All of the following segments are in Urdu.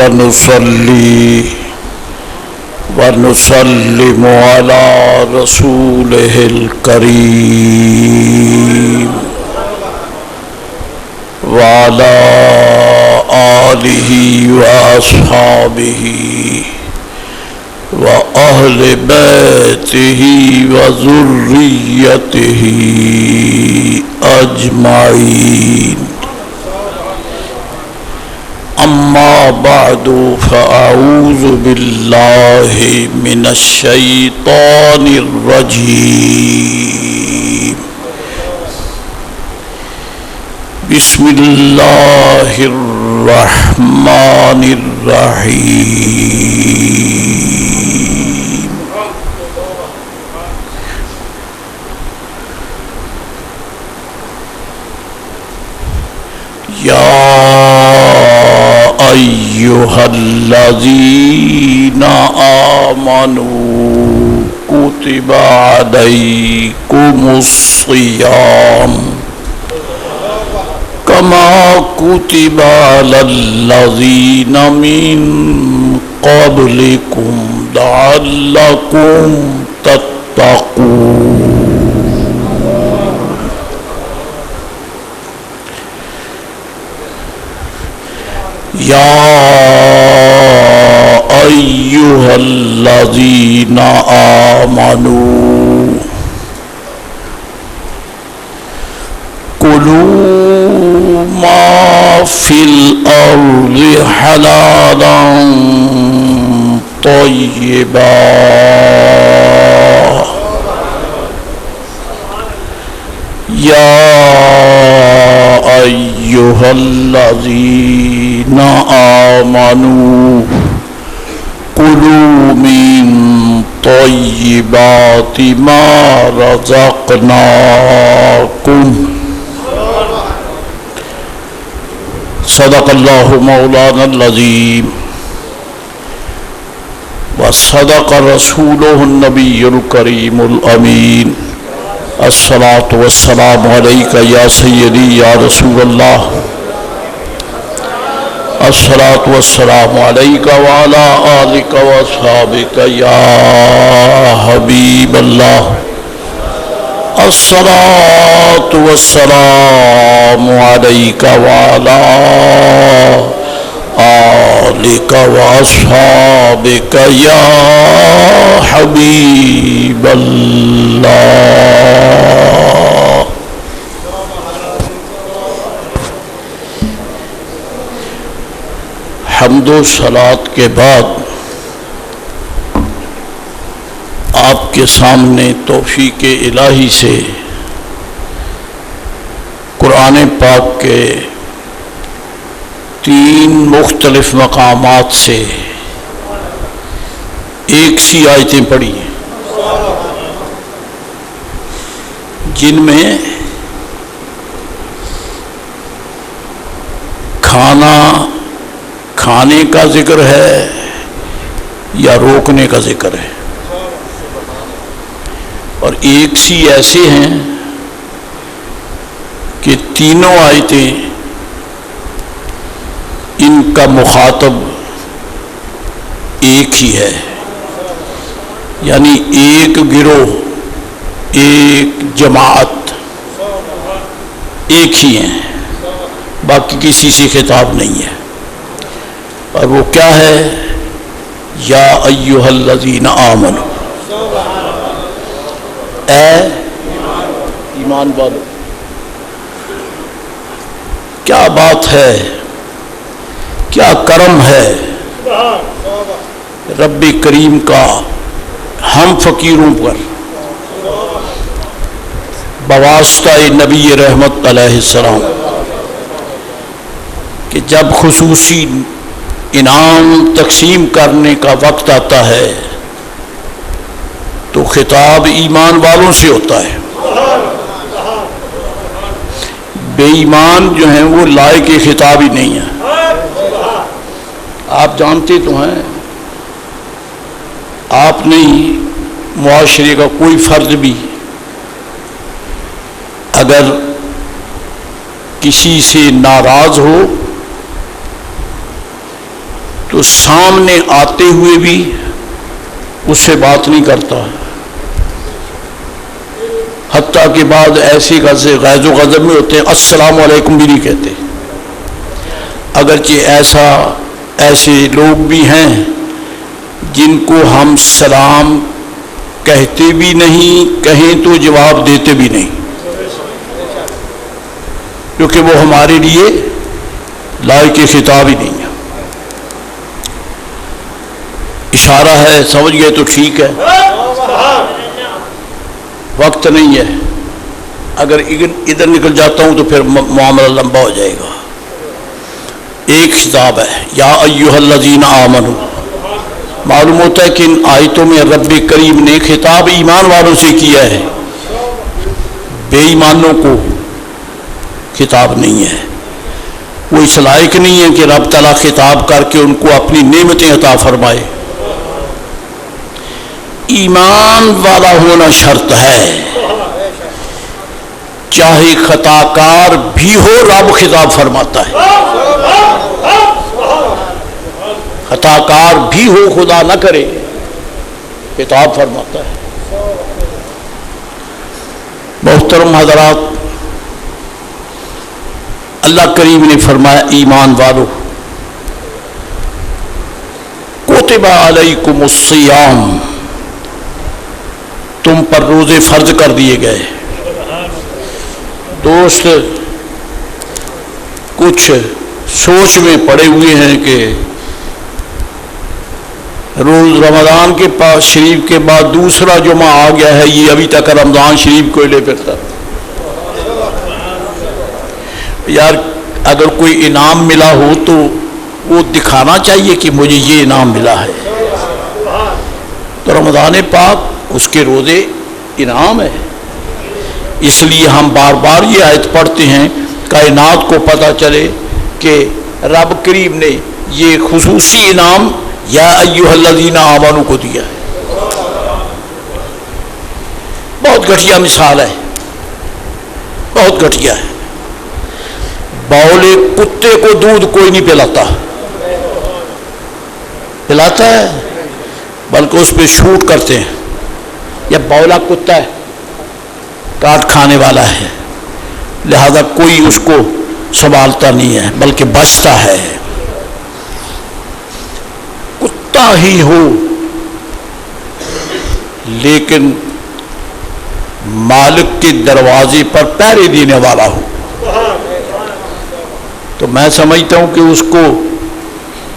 ونصلي ونسلم على رسوله الكريم وعلى آله وأصحابه وأهل بيته وذريته أجمعين. أما بعد فأعوذ بالله من الشيطان الرجيم. بسم الله الرحمن الرحيم. يا أيها الذين آمنوا كتب عليكم الصيام كما كتب على الذين من قبلكم لعلكم تتقون. يا أيها الذين آمنوا كلوا ما في الأرض حلالا طيبا يا أيها الذين آمنوا كلوا من طيبات ما رزقناكم. صدق اللہ مولانا العظیم وصدق رسولہ النبی الکریم الامین. الصلاۃ والسلام علیک یا سیدی یا رسول اللہ. الصلاۃ والسلام علیک وعلی آلک واصحابک یا حبیب اللہ. الصلاۃ والسلام علیک وعلی آلک واصحابک یا حبیب اللہ. حمد و صلات کے بعد آپ کے سامنے توفیق الہی سے قرآن پاک کے 3 مختلف مقامات سے ایک سی آیتیں پڑھی ہیں جن میں کھانے کا ذکر ہے یا روکنے کا ذکر ہے، اور ایک سی ایسے ہیں کہ تینوں آیتیں ان کا مخاطب ایک ہی ہے، یعنی ایک گروہ، ایک جماعت، ایک ہی ہیں، باقی کسی سے خطاب نہیں ہے. اور وہ کیا ہے؟ یا ایھا الذین آمنوا، اے ایمان والو. کیا بات ہے، کیا کرم ہے رب کریم کا ہم فقیروں پر بواسطہ نبی رحمت علیہ السلام، کہ جب خصوصی انعام تقسیم کرنے کا وقت آتا ہے تو خطاب ایمان والوں سے ہوتا ہے. بے ایمان جو ہیں وہ لائق خطاب ہی نہیں ہے. آپ جانتے تو ہیں، آپ نہیں معاشرے کا کوئی فرد بھی اگر کسی سے ناراض ہو تو سامنے آتے ہوئے بھی اس سے بات نہیں کرتا، حتیٰ کہ بعد ایسی غیظ و غضب میں ہوتے ہیں السلام علیکم بھی نہیں کہتے۔ اگرچہ ایسے لوگ بھی ہیں جن کو ہم سلام کہتے بھی نہیں، کہیں تو جواب دیتے بھی نہیں، کیونکہ وہ ہمارے لیے لائق خطاب ہی نہیں ہے۔ اشارہ ہے، سمجھ گئے تو ٹھیک ہے، وقت نہیں ہے، اگر ادھر نکل جاتا ہوں تو پھر معاملہ لمبا ہو جائے گا۔ ایک خطاب ہے یا ایھا الذین آمنوا، معلوم ہوتا ہے کہ ان آیتوں میں رب کریم نے خطاب ایمان والوں سے کیا ہے، بے ایمانوں کو خطاب نہیں ہے۔ وہ اس لائق نہیں ہے کہ رب تعالیٰ خطاب کر کے ان کو اپنی نعمتیں عطا فرمائے۔ ایمان والا ہونا شرط ہے، چاہے خطا کار بھی ہو رب خطاب فرماتا ہے، خطا کار بھی ہو خدا نہ کرے خطاب فرماتا ہے۔ محترم حضرات، اللہ کریم نے فرمایا ایمان والو کتب علیکم الصیام، تم پر روزے فرض کر دیے گئے۔ دوست کچھ سوچ میں پڑے ہوئے ہیں کہ روز رمضان کے پاس شریف کے بعد دوسرا جمعہ آ گیا ہے، یہ ابھی تک رمضان شریف کو لے پھرتا۔ یار اگر کوئی انعام ملا ہو تو وہ دکھانا چاہیے کہ مجھے یہ انعام ملا ہے۔ تو رمضان پاک اس کے روزے انعام ہے، اس لیے ہم بار بار یہ آیت پڑھتے ہیں کائنات کو پتہ چلے کہ رب کریم نے یہ خصوصی انعام یا ایھا الذین آمنوا کو دیا ہے۔ بہت گھٹیا مثال ہے، بہت گھٹیا ہے۔ باولے کتے کو دودھ کوئی نہیں پلاتا، پلاتا ہے بلکہ اس پہ شوٹ کرتے ہیں۔ یا بولا کتا ہے، کاٹ کھانے والا ہے، لہذا کوئی اس کو سنبھالتا نہیں ہے بلکہ بچتا ہے۔ کتا ہی ہو لیکن مالک کے دروازے پر پہرے دینے والا ہو تو میں سمجھتا ہوں کہ اس کو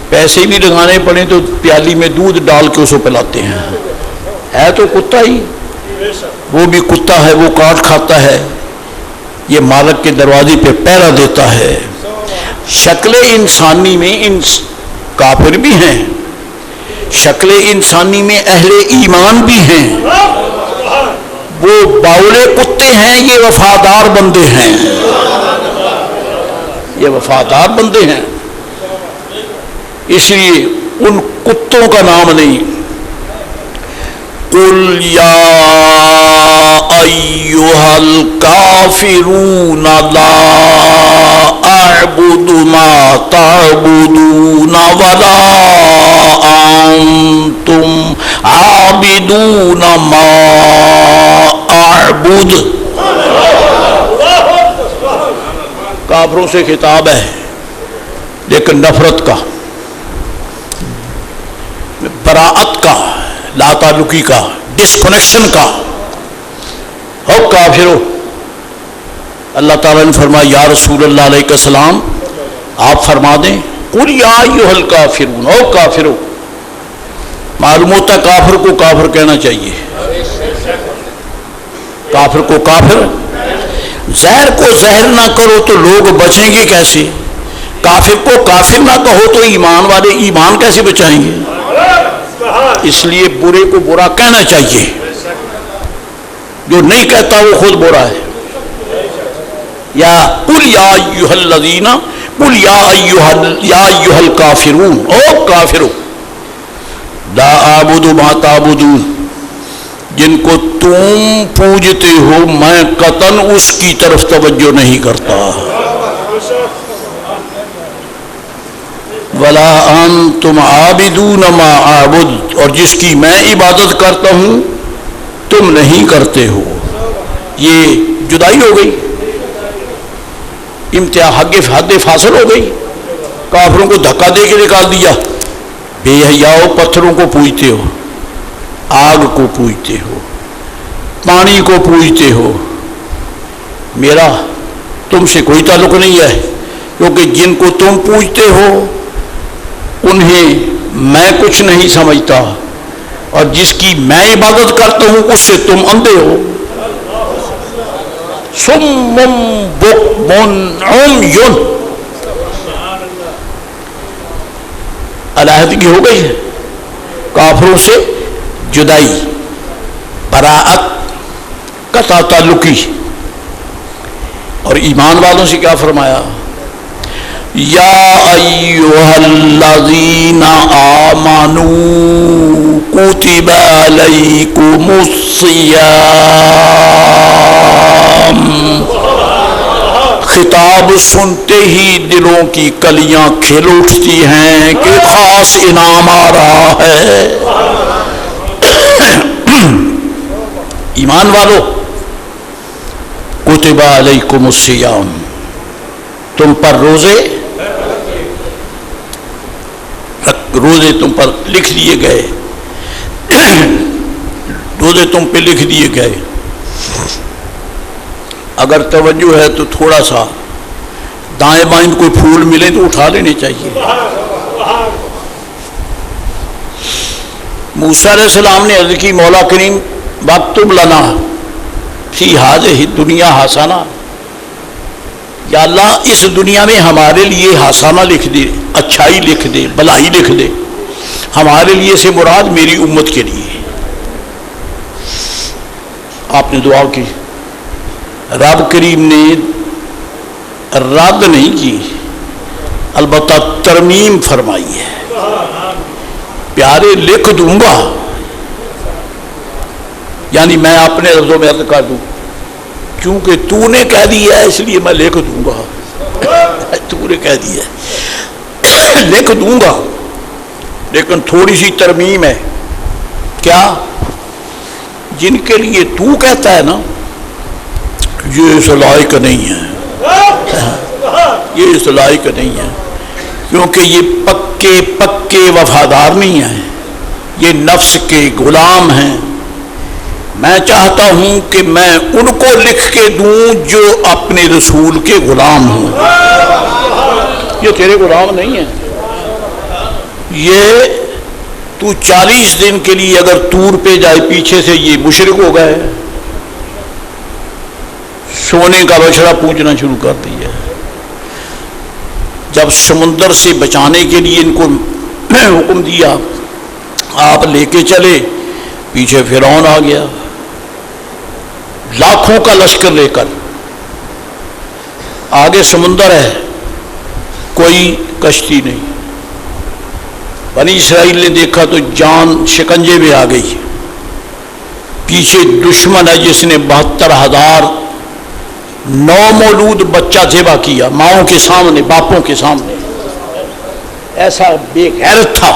پیسے بھی لگانے پڑیں تو پیالی میں دودھ ڈال کے اس کو پلاتے ہیں۔ ہے تو کتا ہی، وہ بھی کتا ہے، وہ کاٹ کھاتا ہے، یہ مالک کے دروازے پہ پہرا دیتا ہے۔ شکل انسانی میں کافر بھی ہیں، شکل انسانی میں اہل ایمان بھی ہیں، وہ باولے کتے ہیں، یہ وفادار بندے ہیں، یہ وفادار بندے ہیں، اس لیے ان کتوں کا نام نہیں۔ قل یا ایھا الکافرون لا اعبد ما تعبدون ولا انتم عابدون ما اعبد۔ کافروں سے خطاب ہے لیکن نفرت کا، براءت کا، لا تعلقی کا، ڈسکنیکشن کا۔ او کافرو، اللہ تعالیٰ نے فرمایا یا رسول اللہ علیہ السلام آپ فرما دیں قل یا ایھا الکافرون، او کافرو۔ معلوم ہوتا ہے کافر کو کافر کہنا چاہیے، کافر کو کافر۔ زہر کو زہر نہ کرو تو لوگ بچیں گے کیسے؟ کافر کو کافر نہ کہو تو ایمان والے ایمان کیسے بچائیں گے؟ اس لیے برے کو برا کہنا چاہیے، جو نہیں کہتا وہ خود برا ہے۔ یا قل یا ایھا الذین، قل یا ایھا الکافرون، او کافرو لا اعبد ما تعبدون، جن کو تم پوجتے ہو میں قطعاً اس کی طرف توجہ نہیں کرتا۔ ولا انتم عابدون ما اعبد، اور جس کی میں عبادت کرتا ہوں تم نہیں کرتے ہو. یہ جدائی ہو گئی، حد فاصل ہو گئی. کافروں کو دھکا دے کے نکال دیا. بے حیاؤ، پتھروں کو پوجتے ہو، آگ کو پوجتے ہو، پانی کو پوجتے ہو. میرا تم سے کوئی تعلق نہیں ہے، کیونکہ جن کو تم پوجتے ہو انہیں میں کچھ نہیں سمجھتا، اور جس کی میں عبادت کرتا ہوں اس سے تم اندھے ہو. صم بکم عمی، علیحدگی ہو گئی ہے. کافروں سے جدائی، براءت، قطع تعلقی. اور ایمان والوں سے کیا فرمایا؟ یا ایھا الذین آمنوا کتب علیکم الصیام. خطاب سنتے ہی دلوں کی کلیاں کھل اٹھتی ہیں کہ خاص انعام آ رہا ہے. ایمان والو، کتب علیکم الصیام، تم پر روزے تم پر لکھ دیے گئے، روزے تم پہ لکھ دیے گئے. اگر توجہ ہے تو تھوڑا سا دائیں بائیں کوئی پھول ملے تو اٹھا لینے چاہیے. موسیٰ علیہ السلام نے عرض کی مولا کریم واکتب لنا فی ہذہ الدنیا حسنہ، یا اللہ اس دنیا میں ہمارے لیے حسنہ لکھ دے، اچھائی لکھ دے، بھلائی لکھ دے. ہمارے لیے سے مراد میری امت کے لیے. آپ نے دعا کی، رب کریم نے رد نہیں کی، البتہ ترمیم فرمائی ہے. پیارے لکھ دوں گا، یعنی میں اپنے لفظوں میں عرض کر دوں، کیونکہ تو نے کہہ دیا ہے اس لیے میں لکھ دوں گا. تو نے کہہ دیا ہے لکھ دوں گا، لیکن تھوڑی سی ترمیم ہے. کیا؟ جن کے لیے تو کہتا ہے نا یہ اس لائق نہیں ہے، یہ اس لائق نہیں ہے، کیونکہ یہ پکے وفادار نہیں ہیں، یہ نفس کے غلام ہیں. میں چاہتا ہوں کہ میں ان کو لکھ کے دوں جو اپنے رسول کے غلام ہوں. یہ تیرے غلام نہیں ہیں. یہ تو 40 دن کے لیے اگر طور پہ جائے پیچھے سے یہ مشرک ہو گئے، سونے کا بچڑا پوجنا شروع کر دیا. جب سمندر سے بچانے کے لیے ان کو حکم دیا آپ لے کے چلے، پیچھے فرعون آ گیا لاکھوں کا لشکر لے کر. آگے سمندر ہے، کوئی کشتی نہیں. بنی اسرائیل نے دیکھا تو جان شکنجے میں آ گئی. پیچھے دشمن ہے جس نے 72,000 نومولود بچہ ذبح کیا ماؤں کے سامنے، باپوں کے سامنے. ایسا بے غیرت تھا.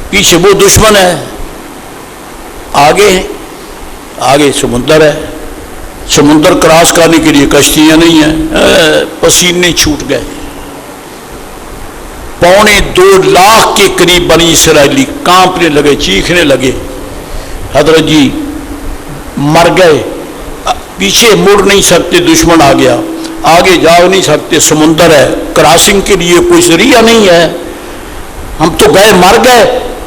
پیچھے وہ دشمن ہے، آگے سمندر ہے. سمندر کراس کرنے کے لیے کشتیاں نہیں ہیں. پسینے چھوٹ گئے. 2.25 لاکھ کے قریب بنی اسرائیلی کانپنے لگے، چیخنے لگے. حضرت جی مر گئے. پیچھے مڑ نہیں سکتے، دشمن آ گیا. آگے جا نہیں سکتے، سمندر ہے، کراسنگ کے لیے کوئی ذریعہ نہیں ہے. ہم تو گئے، مر گئے.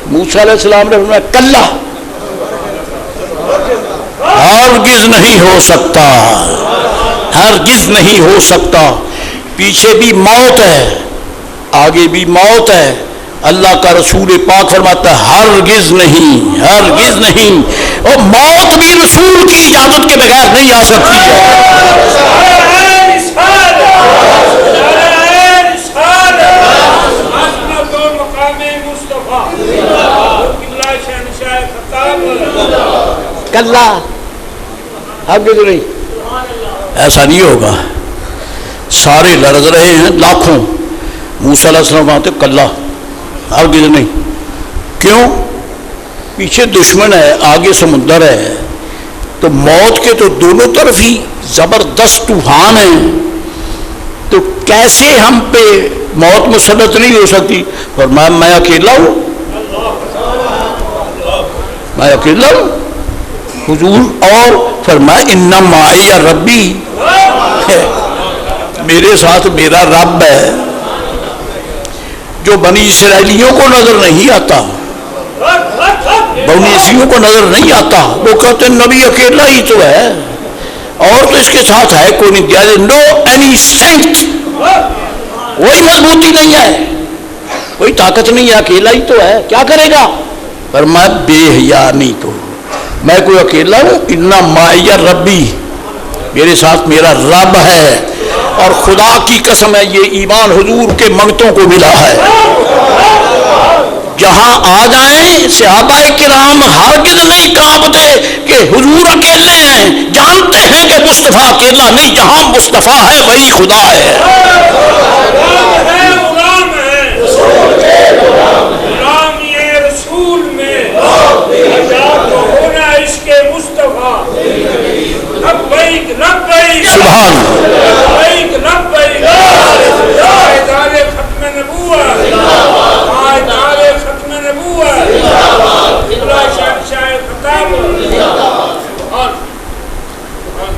موسیٰ علیہ السلام نے فرمایا کلا، ہرگز نہیں ہو سکتا، ہرگز نہیں ہو سکتا. پیچھے بھی موت ہے، آگے بھی موت ہے. اللہ کا رسول پاک فرماتا ہے ہرگز نہیں، ہرگز نہیں. اور موت بھی رسول کی اجازت کے بغیر نہیں آ سکتی ہے. کلا، ہرگز نہیں، ایسا نہیں ہوگا. سارے لرز رہے ہیں، لاکھوں. موسیٰ علیہ السلام فرماتے کلا، ہرگز نہیں. کیوں؟ پیچھے دشمن ہے، آگے سمندر ہے، تو موت کے تو دونوں طرف ہی زبردست طوفان ہیں، تو کیسے ہم پہ موت مسلط نہیں ہو سکتی؟ فرمایا میں اکیلا ہوں، میں اکیلا ہوں حضور. اور فرمایا ان معی ربی، میرے ساتھ میرا رب ہے جو بنی اسرائیلیوں کو نظر نہیں آتا، بنی اسرائیلیوں کو نظر نہیں آتا. وہ کہتے ہیں نبی اکیلا ہی تو ہے اور تو اس کے ساتھ ہے کوئی نہیں. دیا نو اینی اسٹرینتھ، کوئی مضبوطی نہیں ہے، کوئی طاقت نہیں ہے، اکیلا ہی تو ہے، کیا کرے گا؟ پر میں بے حیا نہیں تو میں کوئی اکیلا ہوں. انا معی ربی، میرے ساتھ میرا رب ہے. اور خدا کی قسم ہے یہ ایمان حضور کے منگتوں کو ملا ہے. جہاں آ جائیں صحابہ کرام ہرگز نہیں کانپتے کہ حضور اکیلے ہیں، جانتے ہیں کہ مصطفیٰ اکیلا نہیں، جہاں مصطفیٰ ہے وہی خدا ہے. سبحان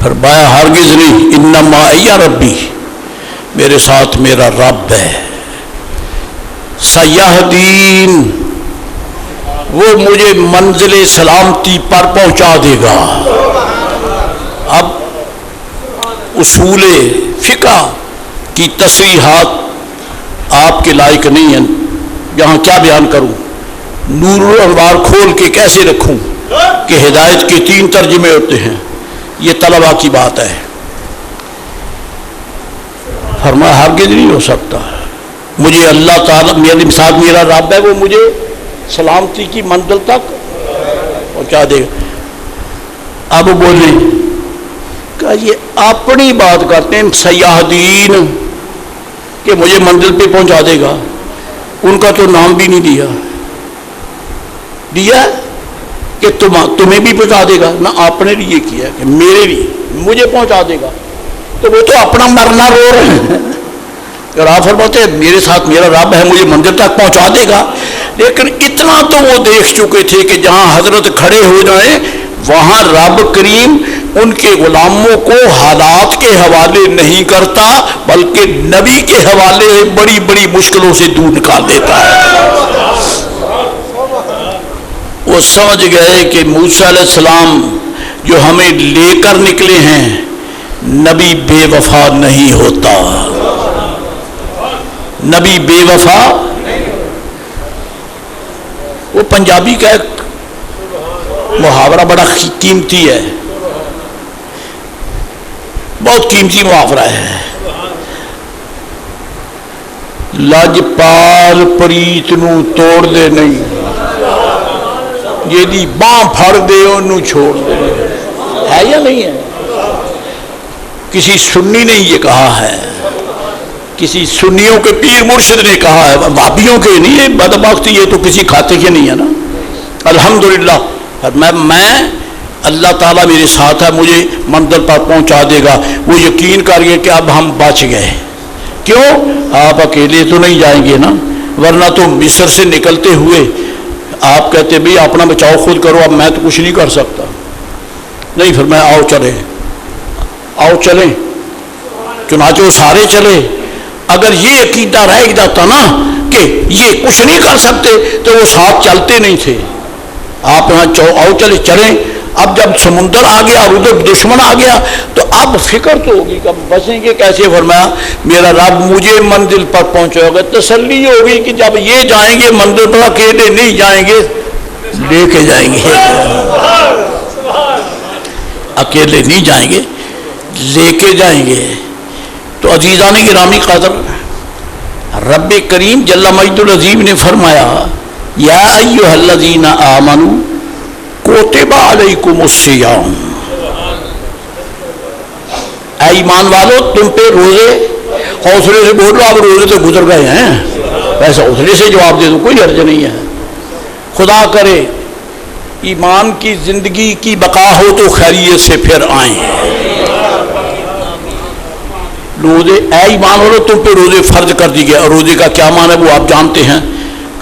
فرمایا ہرگز نہیں، ان معی ربی، میرے ساتھ میرا رب ہے. سیہدین، وہ مجھے منزل سلامتی پر پہنچا دے گا. اب اصول فقہ کی تصریحات آپ کے لائق نہیں ہیں، یہاں کیا بیان کروں؟ نور الانوار کھول کے کیسے رکھوں کہ ہدایت کے 3 ترجمے ہوتے ہیں، یہ طلباء کی بات ہے. فرمایا ہرگز نہیں ہو سکتا، مجھے اللہ تعالیٰ میرے ساتھ میرا رب ہے، وہ مجھے سلامتی کی منزل تک پہنچا دے گا. اب بولے کہ یہ اپنی بات کرتے ہیں سیاحدین کہ مجھے منزل پہ پہنچا دے گا، ان کا تو نام بھی نہیں دیا کہ تمہیں بھی پہنچا دے گا، نہ آپ نے بھی یہ کیا کہ میرے بھی مجھے پہنچا دے گا. تو وہ تو اپنا مرنا رو رہے ہیں. اور آپ فرماتے ہیں میرے ساتھ میرا رب ہے، مجھے منزل تک پہنچا دے گا. لیکن اتنا تو وہ دیکھ چکے تھے کہ جہاں حضرت کھڑے ہو جائیں وہاں رب کریم ان کے غلاموں کو حالات کے حوالے نہیں کرتا بلکہ نبی کے حوالے بڑی بڑی مشکلوں سے دور نکال دیتا ہے. وہ سمجھ گئے کہ موسیٰ علیہ السلام جو ہمیں لے کر نکلے ہیں، نبی بے وفا نہیں ہوتا، نبی بے وفا. وہ پنجابی کا ایک محاورہ بڑا قیمتی ہے، بہت قیمتی محاورہ ہے. لجپال پریت نو توڑ دے نہیں، یہ دی باں پھڑ دے انہوں چھوڑ دے. ہے یا نہیں ہے؟ کسی سنی نے یہ کہا ہے، کسی سنیوں کے پیر مرشد نے کہا ہے، وہابیوں کے نہیں ہے. بدبختی یہ تو کسی کھاتے کے نہیں ہے نا. الحمدللہ میں اللہ تعالیٰ میرے ساتھ ہے، مجھے منزل پر پہنچا دے گا. وہ یقین کریے کہ اب ہم بچ گئے. کیوں؟ آپ اکیلے تو نہیں جائیں گے نا، ورنہ تو مصر سے نکلتے ہوئے آپ کہتے بھئی اپنا بچاؤ خود کرو، اب میں تو کچھ نہیں کر سکتا. نہیں، پھر میں آؤ چلیں. چنانچہ وہ سارے چلے. اگر یہ عقیدہ رہ جاتا نا کہ یہ کچھ نہیں کر سکتے تو وہ ساتھ چلتے نہیں تھے. آپ یہاں آؤ چلیں. اب جب سمندر آ گیا اور ادھر دشمن آ گیا تو اب فکر تو ہوگی کہ بچیں گے کیسے. فرمایا میرا رب مجھے منزل پر پہنچے گا. تسلی ہوگی کہ جب یہ جائیں گے منزل پر اکیلے نہیں جائیں گے، لے کے جائیں گے. اکیلے نہیں جائیں گے، لے کے جائیں گے. تو عزیزان گرامی قدر، رب کریم جل مجد العظیم نے فرمایا یا ایھا الذین آمنوا کتب علیکم الصیام، اے ایمان والو تم پہ روزے حوصلے سے بول رہو، آپ روزے تو گزر گئے ہیں، ویسے حوصلے سے جواب دے دو، کوئی حرج نہیں ہے۔ خدا کرے ایمان کی زندگی کی بقا ہو تو خیریت سے پھر آئیں۔ روزے اے ایمان والو تم پہ روزے فرض کر دی گئے، اور روزے کا کیا معنی ہے وہ آپ جانتے ہیں،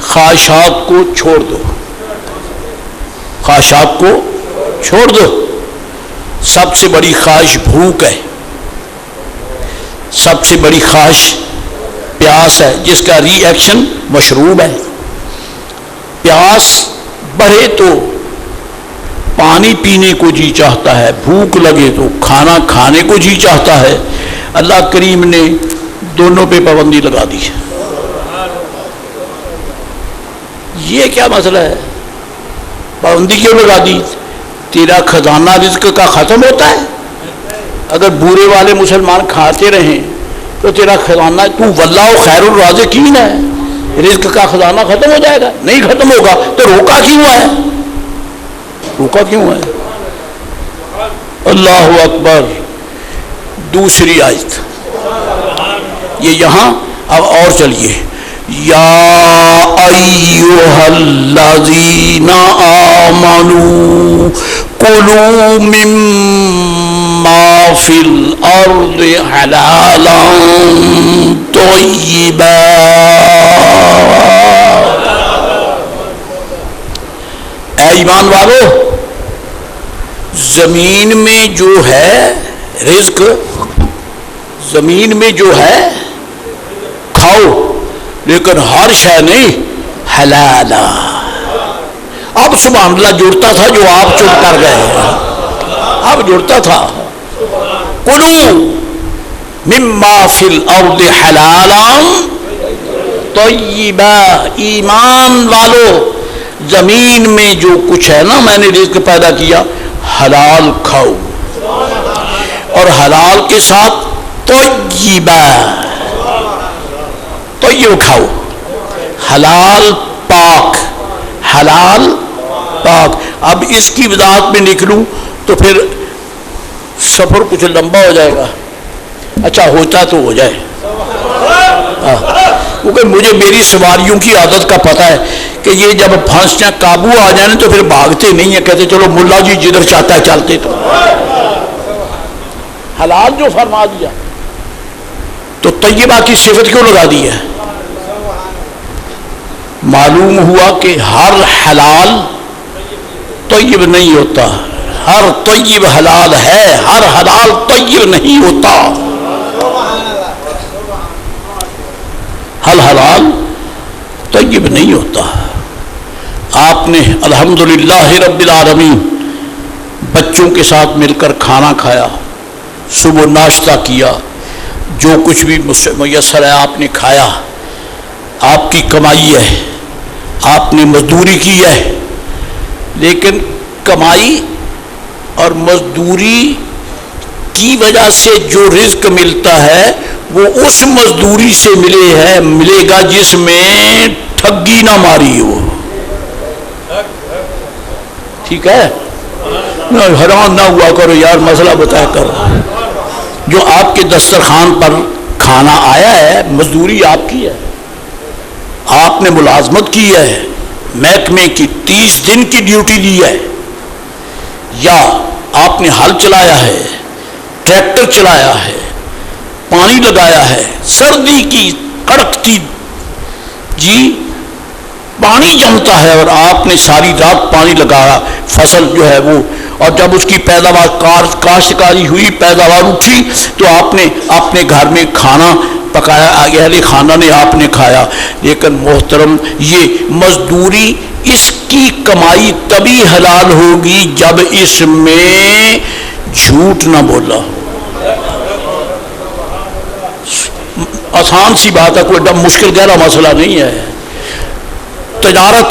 خواہشات کو چھوڑ دو، خواہشات کو چھوڑ دو۔ سب سے بڑی خواہش بھوک ہے، سب سے بڑی خواہش پیاس ہے، جس کا ری ایکشن مشروب ہے۔ پیاس بڑھے تو پانی پینے کو جی چاہتا ہے، بھوک لگے تو کھانا کھانے کو جی چاہتا ہے۔ اللہ کریم نے دونوں پہ پابندی لگا دی ہے۔ یہ کیا مسئلہ ہے؟ پابندی کیوں لگا دی؟ تیرا خزانہ رزق کا ختم ہوتا ہے؟ اگر بورے والے مسلمان کھاتے رہیں تو تیرا خزانہ، تو واللہ خیر الرازقین ہے، رزق کا خزانہ ختم ہو جائے گا؟ نہیں ختم ہوگا تو روکا کیوں ہے؟ روکا کیوں ہے؟ اللہ اکبر۔ دوسری آیت یہ یہاں، اب اور چلیے، یا ایھا الذین آمنوا کلوا مما فی الارض حلالا طیبا۔ اے ایمان والو، زمین میں جو ہے رزق، زمین میں جو ہے کھاؤ، لیکن ہر شے نہیں، حلالا۔ اب سبحان اللہ جڑتا تھا جو آپ چپ کر گئے، اب جڑتا تھا۔ کلوا مما فی الارض حلالا طیبا۔ ایمان والو، زمین میں جو کچھ ہے نا میں نے رزق پیدا کیا، حلال کھاؤ، اور حلال کے ساتھ طیبا، طیب کھاؤ، حلال پاک، حلال پاک۔ اب اس کی وضاحت میں نکلوں تو پھر سفر کچھ لمبا ہو جائے گا، اچھا ہوتا تو ہو جائے، کیونکہ مجھے میری سواریوں کی عادت کا پتہ ہے کہ یہ جب پھنس جائیں، قابو آ جائیں تو پھر بھاگتے نہیں ہیں، کہتے چلو ملا جی جدھر چاہتا ہے چلتے۔ تو حلال جو فرما دیا تو طیبہ کی صفت کیوں لگا دی ہے؟ معلوم ہوا کہ ہر حلال طیب نہیں ہوتا، ہر طیب حلال ہے، ہر حلال طیب نہیں ہوتا۔ ہر حلال طیب نہیں ہوتا۔ آپ نے الحمدللہ رب العالمین بچوں کے ساتھ مل کر کھانا کھایا، صبح ناشتہ کیا، جو کچھ بھی میسر ہے آپ نے کھایا، آپ کی کمائی ہے، آپ نے مزدوری کی ہے، لیکن کمائی اور مزدوری کی وجہ سے جو رزق ملتا ہے وہ اس مزدوری سے ملے گا جس میں ٹھگی نہ ماری ہو، ٹھیک ہے؟ حیران نہ ہوا کرو یار، مسئلہ بتایا کرو۔ جو آپ کے دسترخوان پر کھانا آیا ہے مزدوری آپ کی ہے، آپ نے ملازمت کی ہے، محکمے کی 30 دن کی ڈیوٹی دی ہے، یا آپ نے ہل چلایا ہے، ٹریکٹر چلایا ہے، پانی لگایا ہے، سردی کی کڑکتی جی پانی جمتا ہے اور آپ نے ساری رات پانی لگایا، فصل جو ہے وہ، اور جب اس کی پیداوار کاشتکاری ہوئی، پیداوار اٹھی تو آپ نے اپنے گھر میں کھانا پکایا، اہل خانہ نے آپ نے کھایا۔ لیکن محترم، یہ مزدوری، اس کی کمائی تبھی حلال ہوگی جب اس میں جھوٹ نہ بولا۔ آسان سی بات ہے، کوئی مشکل گہرا مسئلہ نہیں ہے۔ تجارت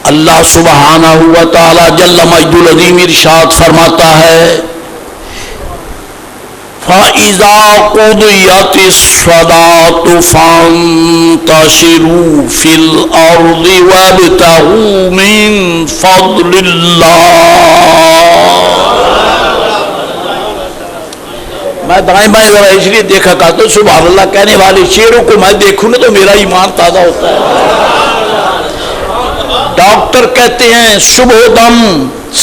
اللہ سبحانہ و تعالی جل مجد العظیم ارشاد فرماتا ہے، فَإِذَا قُضِيَتِ الصَّلَاةُ فَانتَشِرُوا فِي الْأَرْضِ وَابْتَغُوا مِن فَضْلِ اللَّهِ۔ میں دائیں بائیں ذرا اس لیے دیکھا کرتا ہوں، سبحان اللہ کہنے والے شیروں کو میں دیکھوں نا تو میرا ایمان تازہ ہوتا ہے۔ ڈاکٹر کہتے ہیں صبح دم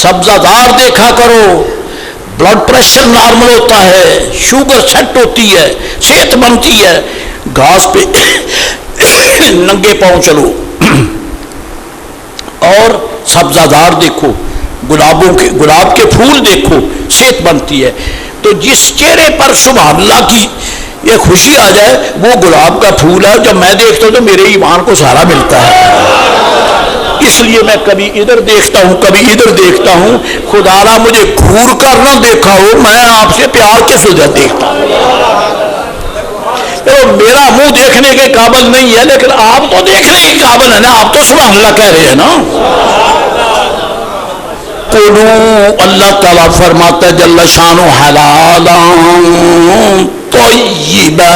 سبزہ زار دیکھا کرو، بلڈ پریشر نارمل ہوتا ہے، شوگر سیٹ ہوتی ہے، صحت بنتی ہے۔ گھاس پہ ننگے پاؤں چلو اور سبزہ زار دیکھو، گلاب کے پھول دیکھو، صحت بنتی ہے۔ تو جس چہرے پر سبحان اللہ کی یہ خوشی آ جائے وہ گلاب کا پھول ہے، جب میں دیکھتا ہوں تو میرے ایمان کو سہارا ملتا ہے۔ اس لیے میں کبھی ادھر دیکھتا ہوں کبھی ادھر دیکھتا ہوں، خدا را مجھے گھور کر نہ دیکھا ہو، میں آپ سے پیار کس وجہ دیکھتا ہوں۔ تو میرا منہ دیکھنے کے قابل نہیں ہے لیکن آپ تو دیکھنے کے قابل ہے نا، آپ تو سبحان اللہ کہہ رہے ہیں نا۔ اللہ تعالیٰ فرماتا ہے جل شانہ حلالا طیبا،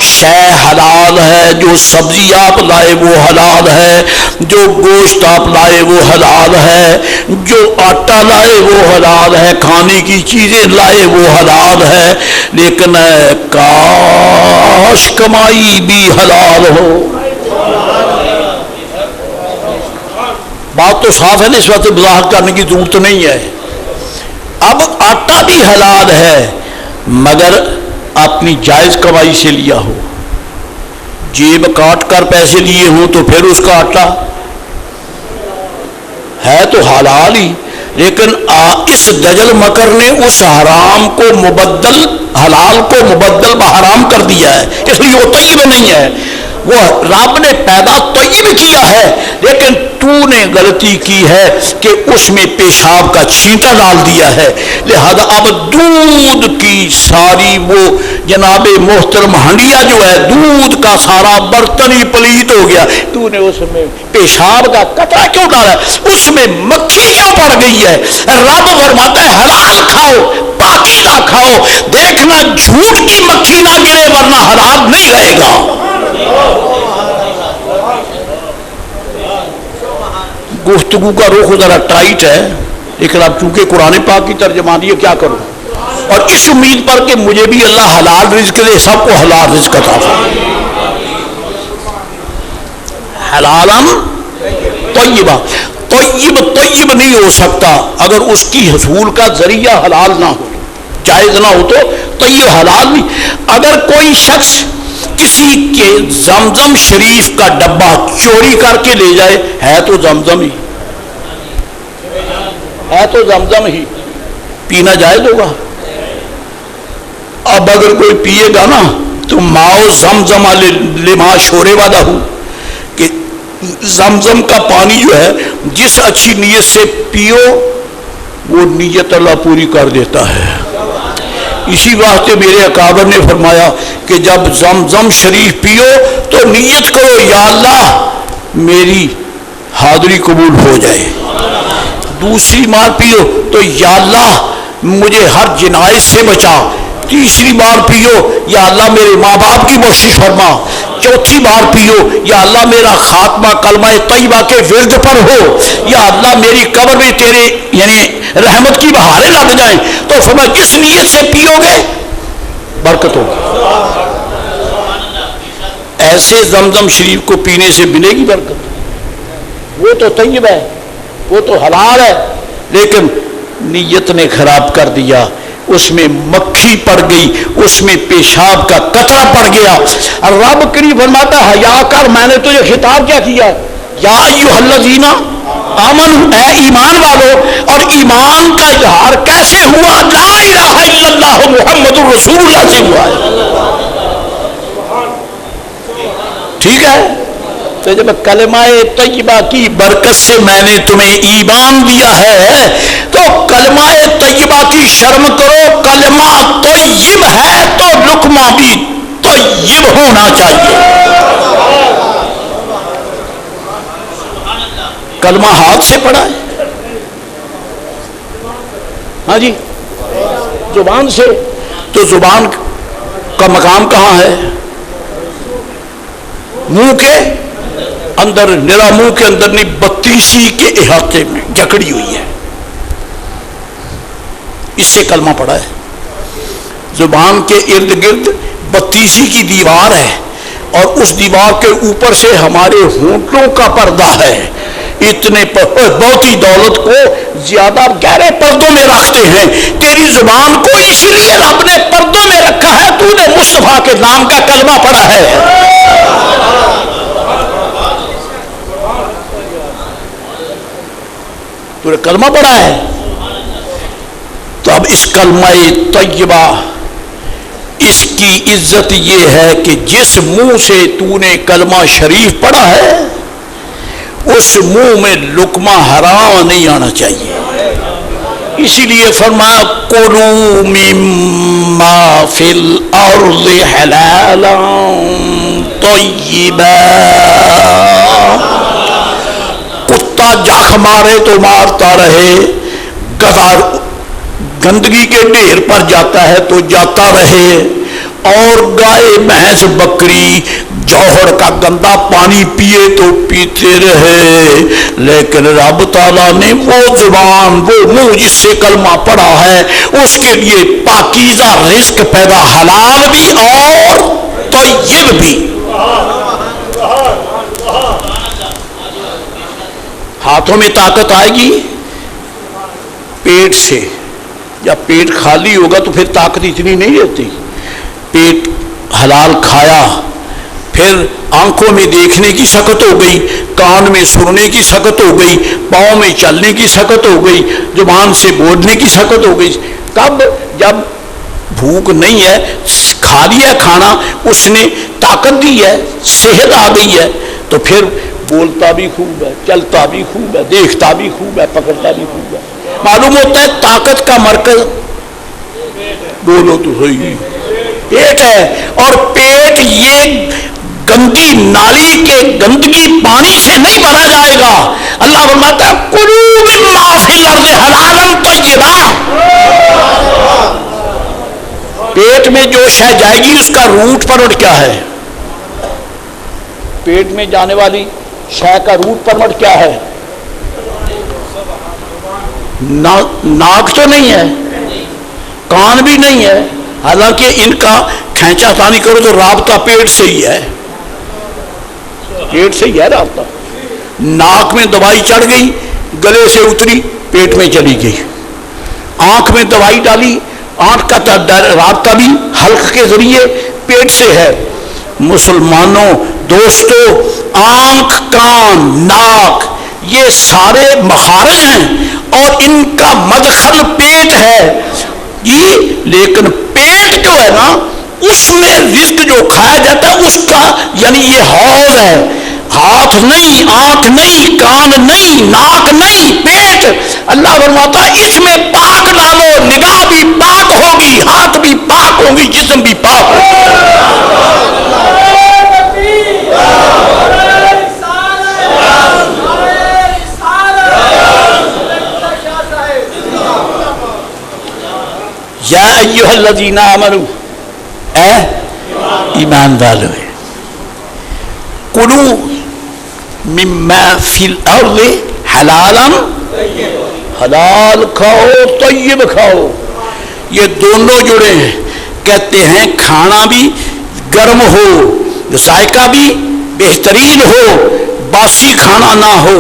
شے حلال ہے، جو سبزی آپ لائے وہ حلال ہے، جو گوشت آپ لائے وہ حلال ہے، جو آٹا لائے وہ حلال ہے، کھانے کی چیزیں لائے وہ حلال ہے، لیکن کاش کمائی بھی حلال ہو۔ بات تو صاف ہے نا، اس وقت وضاحت کرنے کی ضرورت نہیں ہے۔ اب آٹا بھی حلال ہے مگر اپنی جائز کمائی سے لیا ہو، جیب کاٹ کر پیسے لیے ہوں تو پھر اس کا آٹا ہے تو حلال ہی، لیکن اس دجل مکر نے اس حرام کو مبدل، حلال کو مبدل بحرام کر دیا ہے، اس لیے وہ طیب نہیں ہے۔ وہ رب نے پیدا طیب کیا ہے لیکن تو نے غلطی کی ہے کہ اس میں پیشاب کا چھینٹا ڈال دیا ہے، لہذا اب دودھ کی ساری وہ جناب محترم ہنڈیا جو ہے، دودھ کا سارا برتن ہی پلیت ہو گیا، تو نے اس میں پیشاب کا قطرہ کیوں ڈالا، اس میں مکھی کیوں پڑ گئی ہے۔ رب فرماتا ہے حلال کھاؤ، پاکیزہ کھاؤ، دیکھنا جھوٹ کی مکھی نہ گرے ورنہ حلال نہیں رہے گا۔ گفتگو کا رخ ذرا ٹائٹ ہے لیکن اب چونکہ قرآن پاک کی ترجمانی ہے کیا کروں، اور اس امید پر کہ مجھے بھی اللہ حلال رزق دے، سب کو حلال رزق عطا فرمائے۔ حلالم طیبہ، طیب نہیں ہو سکتا اگر اس کی حصول کا ذریعہ حلال نہ ہو، جائز نہ ہو تو طیب حلال نہیں۔ اگر کوئی شخص کسی کے زمزم شریف کا ڈبہ چوری کر کے لے جائے، ہے تو زمزم ہی، ہے تو زمزم ہی، پینا جائز ہوگا۔ اب اگر کوئی پیے گا نا تو ماؤ زمزم لما شورے والا ہوں کہ زمزم کا پانی جو ہے جس اچھی نیت سے پیو وہ نیت اللہ پوری کر دیتا ہے۔ اسی واسطے میرے اکابر نے فرمایا کہ جب زمزم شریف پیو تو نیت کرو یا اللہ میری حاضری قبول ہو جائے۔ دوسری بار پیو تو یا اللہ مجھے ہر جنایت سے بچا۔ تیسری بار پیو یا اللہ میرے ماں باپ کی بخشش فرما۔ چوتھی بار پیو یا اللہ میرا خاتمہ کلمہ طیبہ کے ورد پر ہو، یا اللہ میری قبر میں تیرے یعنی رحمت کی بہاریں لگ جائیں۔ تو فرمایا جس نیت سے پیو گے برکت ہوگی۔ ایسے زمزم شریف کو پینے سے ملے گی برکت، وہ تو طیب ہے، وہ تو حلال ہے، لیکن نیت نے خراب کر دیا، اس میں مکھی پڑ گئی، اس میں پیشاب کا قطرہ پڑ گیا۔ اور رب کریم فرماتا ہے حیا کر، میں نے تجھے خطاب کیا کیا، یا ایھا الذین آمنوا، اے ایمان والو۔ اور ایمان کا اظہار کیسے ہوا؟ لا الہ الا اللہ محمد رسول اللہ سے ہوا ہے، ٹھیک ہے؟ تو جب کلمہ طیبہ کی برکت سے میں نے تمہیں ایمان دیا ہے تو کلمہ طیبہ کی شرم کرو۔ کلمہ طیب ہے تو لقمہ بھی طیب ہونا چاہیے۔ کلمہ ہاتھ سے پڑھا ہے، ہاں جی، زبان سے، تو زبان کا مقام کہاں ہے؟ منہ کے اندر، میرا منہ کے اندر نہیں، 32 کے احاطے میں جکڑی ہوئی ہے، اس سے کلمہ پڑھا ہے۔ زبان کے ارد گرد 32 کی دیوار ہے اور اس دیوار کے اوپر سے ہمارے ہونٹوں کا پردہ ہے. اتنے بہت ہی دولت کو زیادہ گہرے پردوں میں رکھتے ہیں. تیری زبان کو اس لیے رب نے پردوں میں رکھا ہے, تو نے مصطفیٰ کے نام کا کلمہ پڑھا ہے. تو نے کلمہ پڑھا ہے. تو اب اس کلمہ طیبہ اس کی عزت یہ ہے کہ جس منہ سے تو نے کلمہ شریف پڑھا ہے اس منہ میں لقمہ حرام نہیں آنا چاہیے. اسی لیے فرمایا کلوا مما فی الارض حلالا طیبا. کتا جاخ مارے تو مارتا رہے, گدھا گندگی کے ڈھیر پر جاتا ہے تو جاتا رہے, اور گائے بھینس بکری جوہر کا گندا پانی پیے تو پیتے رہے. لیکن رب تعالیٰ نے وہ زبان, وہ منہ جس سے کلمہ پڑھا ہے, اس کے لیے پاکیزہ رزق پیدا, حلال بھی اور طیب بھی. ہاتھوں میں طاقت آئے گی پیٹ سے. جب پیٹ خالی ہوگا تو پھر طاقت اتنی نہیں رہتی. پیٹ حلال کھایا, پھر آنکھوں میں دیکھنے کی سکت ہو گئی, کان میں سننے کی سکت ہو گئی, پاؤں میں چلنے کی سکت ہو گئی, زبان سے بولنے کی سکت ہو گئی. کب؟ جب بھوک نہیں ہے, کھا لیا کھانا, اس نے طاقت دی ہے, صحت آ گئی ہے, تو پھر بولتا بھی خوب ہے, چلتا بھی خوب ہے, دیکھتا بھی خوب ہے, پکڑتا بھی خوب ہے. معلوم ہوتا ہے طاقت کا مرکز بولو تو صحیح پیٹ ہے. اور پیٹ یہ گندی نالی کے گندگی پانی سے نہیں بھرا جائے گا. اللہ فرماتا ہے کلوا مما فی الارض حلالا طیبا. پیٹ میں جو شے جائے گی اس کا روٹ پرمٹ کیا ہے؟ پیٹ میں جانے والی شے کا روٹ پرمٹ کیا ہے؟ ناک تو نہیں ہے, کان بھی نہیں ہے, حالانکہ ان کا کھینچا تانی کرو تو رابطہ پیٹ سے ہی ہے, پیٹ سے ہی ہے رابطہ. ناک میں دوائی چڑھ گئی, گلے سے اتری, پیٹ میں چلی گئی. آنکھ میں دوائی ڈالی, آنکھ کا رابطہ بھی حلق کے ذریعے پیٹ سے ہے. مسلمانوں دوستو, آنکھ, کان, ناک یہ سارے مخارج ہیں اور ان کا مدخل پیٹ ہے جی. لیکن پیٹ جو ہے نا اس میں رزق جو کھایا جاتا ہے اس کا یعنی یہ حوض ہے. ہاتھ نہیں, آنکھ نہیں, کان نہیں, ناک نہیں, پیٹ. اللہ فرماتا ہے اس میں پاک ڈالو, نگاہ بھی پاک ہوگی, ہاتھ بھی پاک ہوگی, جسم بھی پاک ہوگی. یا ایھا الذین آمنوا, اے ایمان والو, کلوا مما فی الارض حلالا, حلال کھاؤ, طیب کھاؤ. یہ دونوں جڑے ہیں. کہتے ہیں کھانا بھی گرم ہو, ذائقہ بھی بہترین ہو, باسی کھانا نہ ہو,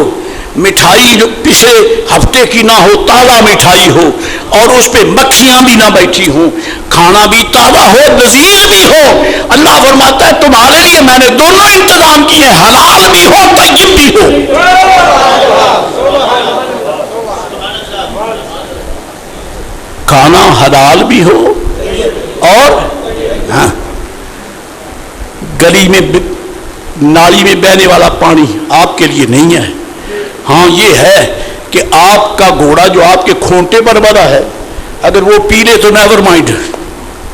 مٹھائی جو پچھلے ہفتے کی نہ ہو, تازہ مٹھائی ہو اور اس پہ مکھیاں بھی نہ بیٹھی ہوں, کھانا بھی تازہ ہو, لذیذ بھی ہو. اللہ فرماتا ہے تمہارے لیے میں نے دونوں انتظام کیے, حلال بھی ہو, طیب بھی ہو. کھانا حلال بھی ہو اور ہاں گلی میں نالی میں بہنے والا پانی آپ کے لیے نہیں ہے. ہاں یہ ہے کہ آپ کا گھوڑا جو آپ کے کھونٹے پر بندھا ہے اگر وہ پی لے تو نیور مائنڈ,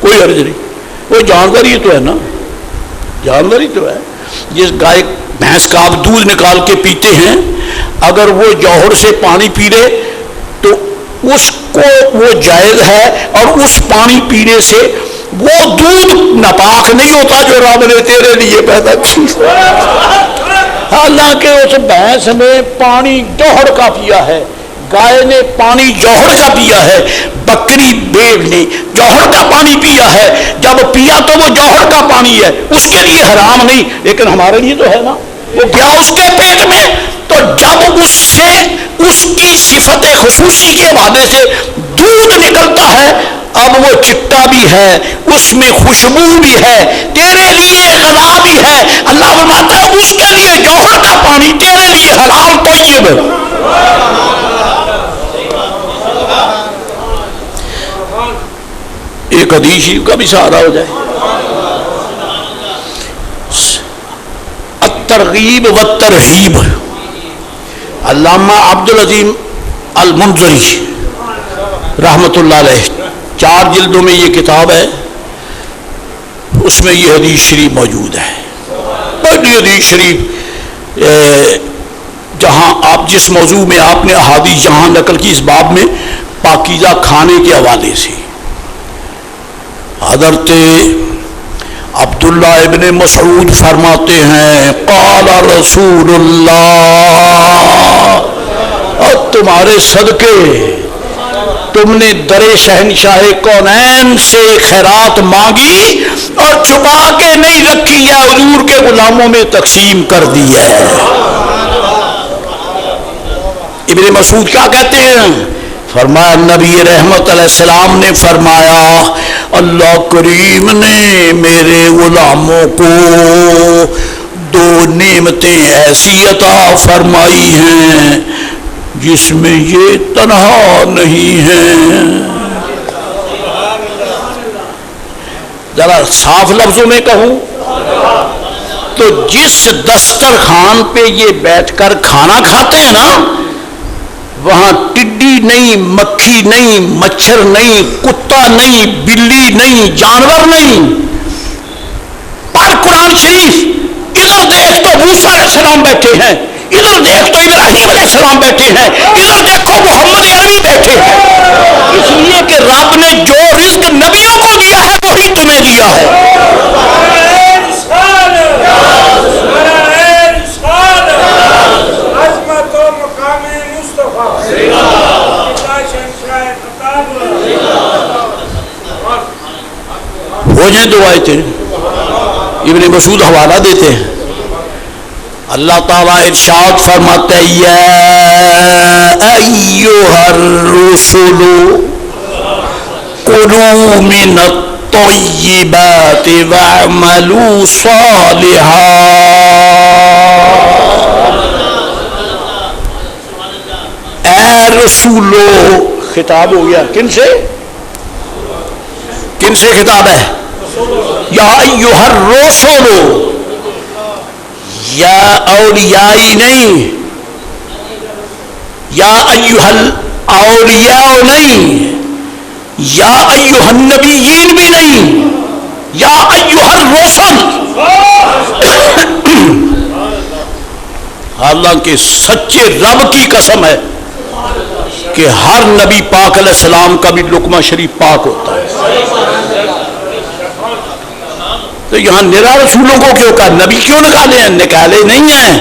کوئی حرج نہیں, وہ جانور ہی تو ہے نا, جانور ہی تو ہے. جس گائے بھینس کا آپ دودھ نکال کے پیتے ہیں اگر وہ جوہر سے پانی پی لے تو اس کو وہ جائز ہے, اور اس پانی پینے سے وہ دودھ ناپاک نہیں ہوتا جو رب نے تیرے لیے پیدا کیا. حالانکہ اس بھینس نے پانی جوہر کا پیا ہے, گائے نے پانی جوہر کا پیا ہے، بکری بیل نے جوہر کا پانی پیا ہے، جب پیا تو وہ جوہر کا پانی ہے، اس کے لیے حرام نہیں، لیکن ہمارے لیے تو ہے نا، وہ گیا اس کے پیٹ میں، تو جب اس سے اس کی صفت خصوصی کے حوالے سے دودھ نکلتا ہے، اب وہ چٹا بھی ہے، اس میں خوشبو بھی ہے، تیرے لیے غذا بھی ہے، اللہ فرماتا ہے اس کے لیے جوہر کا پانی، تیرے لیے حلال طیب۔ ایک حدیث شریف کا بھی سہارا ہو جائے، الترغیب والترہیب، علامہ عبدالعظیم المنذری رحمۃ اللہ علیہ، 4 جلدوں میں یہ کتاب ہے، اس میں یہ حدیث شریف موجود ہے، بڑی حدیث شریف، جہاں آپ جس موضوع میں آپ نے احادیث جہاں نقل کی اس باب میں پاکیزہ کھانے کے حوالے سے، حضرت عبداللہ ابن مسعود فرماتے ہیں قال رسول اللہ، اور تمہارے صدقے تم نے در شہنشاہ کونین سے خیرات مانگی اور چھپا کے نہیں رکھی ہے، حضور کے غلاموں میں تقسیم کر دی ہے۔ ابن مسعود کیا کہتے ہیں؟ فرمایا نبی رحمت علیہ السلام نے فرمایا اللہ کریم نے میرے غلاموں کو 2 نعمتیں ایسی عطا فرمائی ہیں جس میں یہ تنہا نہیں ہے۔ ذرا صاف لفظوں میں کہوں تو جس دسترخوان پہ یہ بیٹھ کر کھانا کھاتے ہیں نا، وہاں ٹڈی نہیں، مکھی نہیں، مچھر نہیں، کتا نہیں، بلی نہیں، جانور نہیں، پر قرآن شریف ادھر دیکھ تو موسیٰ علیہ السلام بیٹھے ہیں، ادھر دیکھ تو ابراہیم علیہ السلام بیٹھے ہیں، ادھر دیکھو محمد عربی بیٹھے ہیں، اس لیے کہ رب نے جو رزق نبیوں کو دیا ہے وہی تمہیں دیا ہے۔ ہو جائیں 2 آیتیں، ابن مسعود حوالہ دیتے ہیں، اللہ تعالیٰ ارشاد فرماتے ہیں یا ایھا الرسل کلوا من الطیبات واعملوا صالحا، اے رسولو، خطاب ہو گیا کن سے؟ کن سے خطاب ہے؟ یا ایھا الرسل، یا اولیائی نہیں، یا ایھا الاولیاء نہیں، یا ایھا النبیین بھی نہیں، یا ایھا الرسل، حالانکہ سچے رب کی قسم ہے کہ ہر نبی پاک علیہ السلام کا بھی لقمہ شریف پاک ہوتا ہے، تو یہاں نرا رسولوں کو کیوں کہا؟ نبی کیوں نکالے ہیں؟ نکالے نہیں ہیں،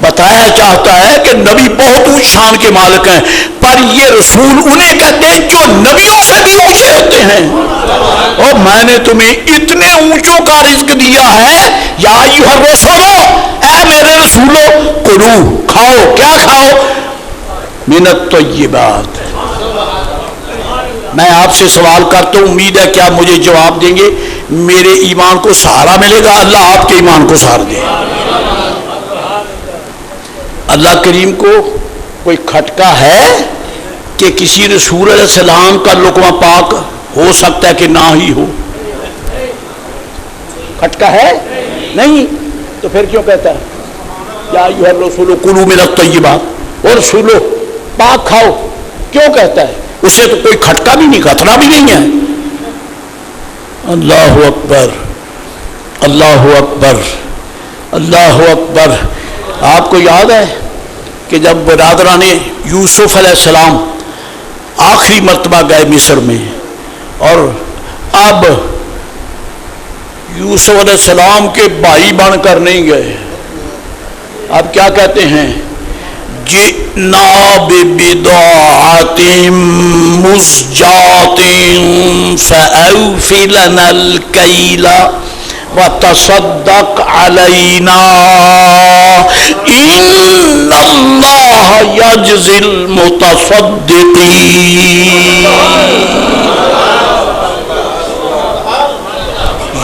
بتایا چاہتا ہے کہ نبی بہت اونچ شان کے مالک ہیں، پر یہ رسول انہیں کہتے ہیں جو نبیوں سے بھی اونچے ہوتے ہیں، اور میں نے تمہیں اتنے اونچوں کا رزق دیا ہے، یا ایھا الرسل، اے میرے رسولو، کلو، کھاؤ، کیا کھاؤ؟ من الطیبات۔ میں آپ سے سوال کرتا ہوں، امید ہے کہ آپ مجھے جواب دیں گے، میرے ایمان کو سہارا ملے گا، اللہ آپ کے ایمان کو سہارا دے۔ اللہ کریم کو کوئی کھٹکا ہے کہ کسی رسول علیہ السلام کا لقمہ پاک ہو سکتا ہے کہ نہ ہی ہو؟ کھٹکا ہے نہیں، تو پھر کیوں کہتا ہے یا ایھا الرسول کلوا من الطیبات، اور رسولو پاک کھاؤ، کیوں کہتا ہے؟ اس سے تو کوئی کھٹکا بھی نہیں، خطرہ بھی نہیں ہے۔ اللہ اکبر، اللہ اکبر، اللہ اکبر۔ آپ کو یاد ہے کہ جب برادران یوسف علیہ السلام آخری مرتبہ گئے مصر میں، اور اب یوسف علیہ السلام کے بھائی بن کر نہیں گئے، اب کیا کہتے ہیں؟ جئنا ببضاعة مزجاة فأوف لنا الكيل وتصدق علينا إن الله يجزي المتصدقين.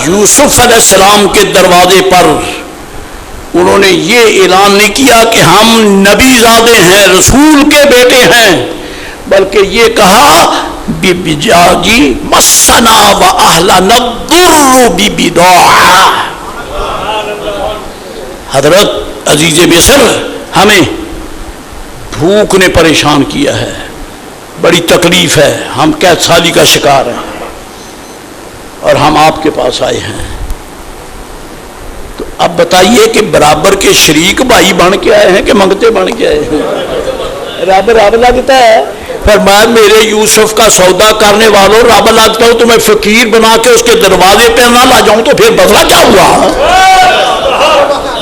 یوسف علیہ السلام کے دروازے پر انہوں نے یہ اعلان نہیں کیا کہ ہم نبی زادے ہیں، رسول کے بیٹے ہیں، بلکہ یہ کہا جی مسنا و اہلنا الضر ببضاعہ. حضرت عزیز مصر ہمیں بھوک نے پریشان کیا ہے، بڑی تکلیف ہے، ہم قحط سالی کا شکار ہیں اور ہم آپ کے پاس آئے ہیں. تو اب بتائیے کہ برابر کے شریک بھائی بن کے آئے ہیں کہ منگتے بن کے آئے ہیں؟ رب لگتا ہے. فرمایا میرے یوسف کا سودا کرنے والوں رب لگتا ہوں تمہیں فقیر بنا کے اس کے دروازے پہ نہ لا جاؤں تو پھر بدلہ کیا ہوا؟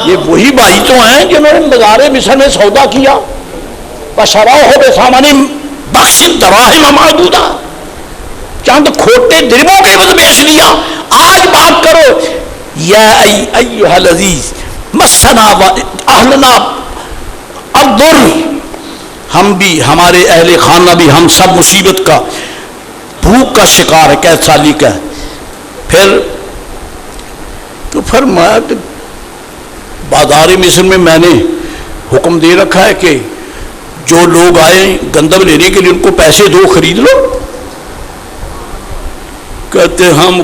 یہ وہی بھائی تو ہیں جنہوں نے بازار مصر میں سودا کیا، بشراؤہ بثمن بخس دراہم معدودہ، چند کھوٹے درموں کے بدلے بیچ دیا. آج بات کرو یا ایھا العزیز مسنا و اہلنا الضر، ہم بھی ہمارے اہل خانہ بھی ہم سب مصیبت کا بھوک کا شکار ہے، قحط سالی کا. پھر تو فرمایا کہ بازار مصر میں میں نے حکم دے رکھا ہے کہ جو لوگ آئیں گندم لینے کے لیے ان کو پیسے دو، خرید لو. کہتے ہم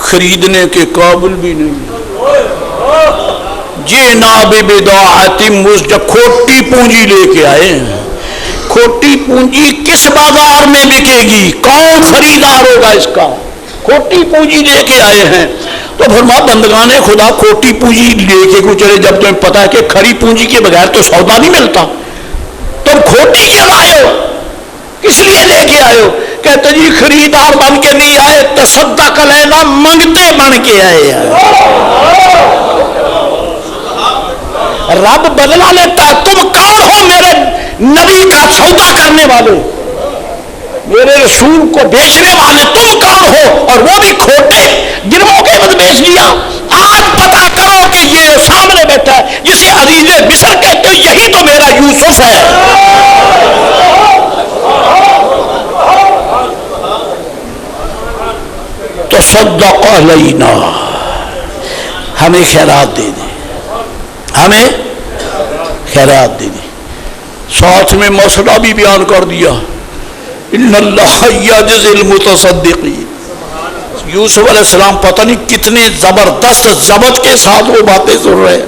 خریدنے کے قابل بھی نہیں. جئنا ببضاعۃ مزجاۃ، کھوٹی پونجی لے کے آئے ہیں. کھوٹی پونجی کس بازار میں بکے گی؟ کون خریدار ہوگا اس کا؟ کھوٹی پونجی لے کے آئے ہیں. تو فرمایا بندگان خدا کھوٹی پونجی لے کے کو چلے جب تمہیں پتا ہے کہ کھری پونجی کے بغیر تو سودا نہیں ملتا، تم کھوٹی کیوں آئے ہو؟ کس لیے لے کے آئے ہو؟ کہتے جی خریدار بن کے نہیں آئے، تصدق علینا، منگتے بن کے آئے ہیں. رب بدلہ لیتا ہے. تم کون ہو میرے نبی کا سودا کرنے والے، میرے رسول کو بیچنے والے؟ تم کون ہو؟ اور وہ بھی کھوٹے گروہوں کے بدلے بیچ دیا. آج پتا کرو کہ یہ سامنے بیٹھا ہے جسے عزیز مصر کہتے ہو، یہی تو میرا یوسف ہے. تصدق علینا، ہمیں خیرات دے دیں، ہمیں خیرات دے دیں. ساتھ میں مسئلہ بھی بیان کر دیا، ان اللہ یجزی المتصدقین. یوسف علیہ السلام پتہ نہیں کتنے زبردست ضبط کے ساتھ وہ باتیں سن رہے ہیں.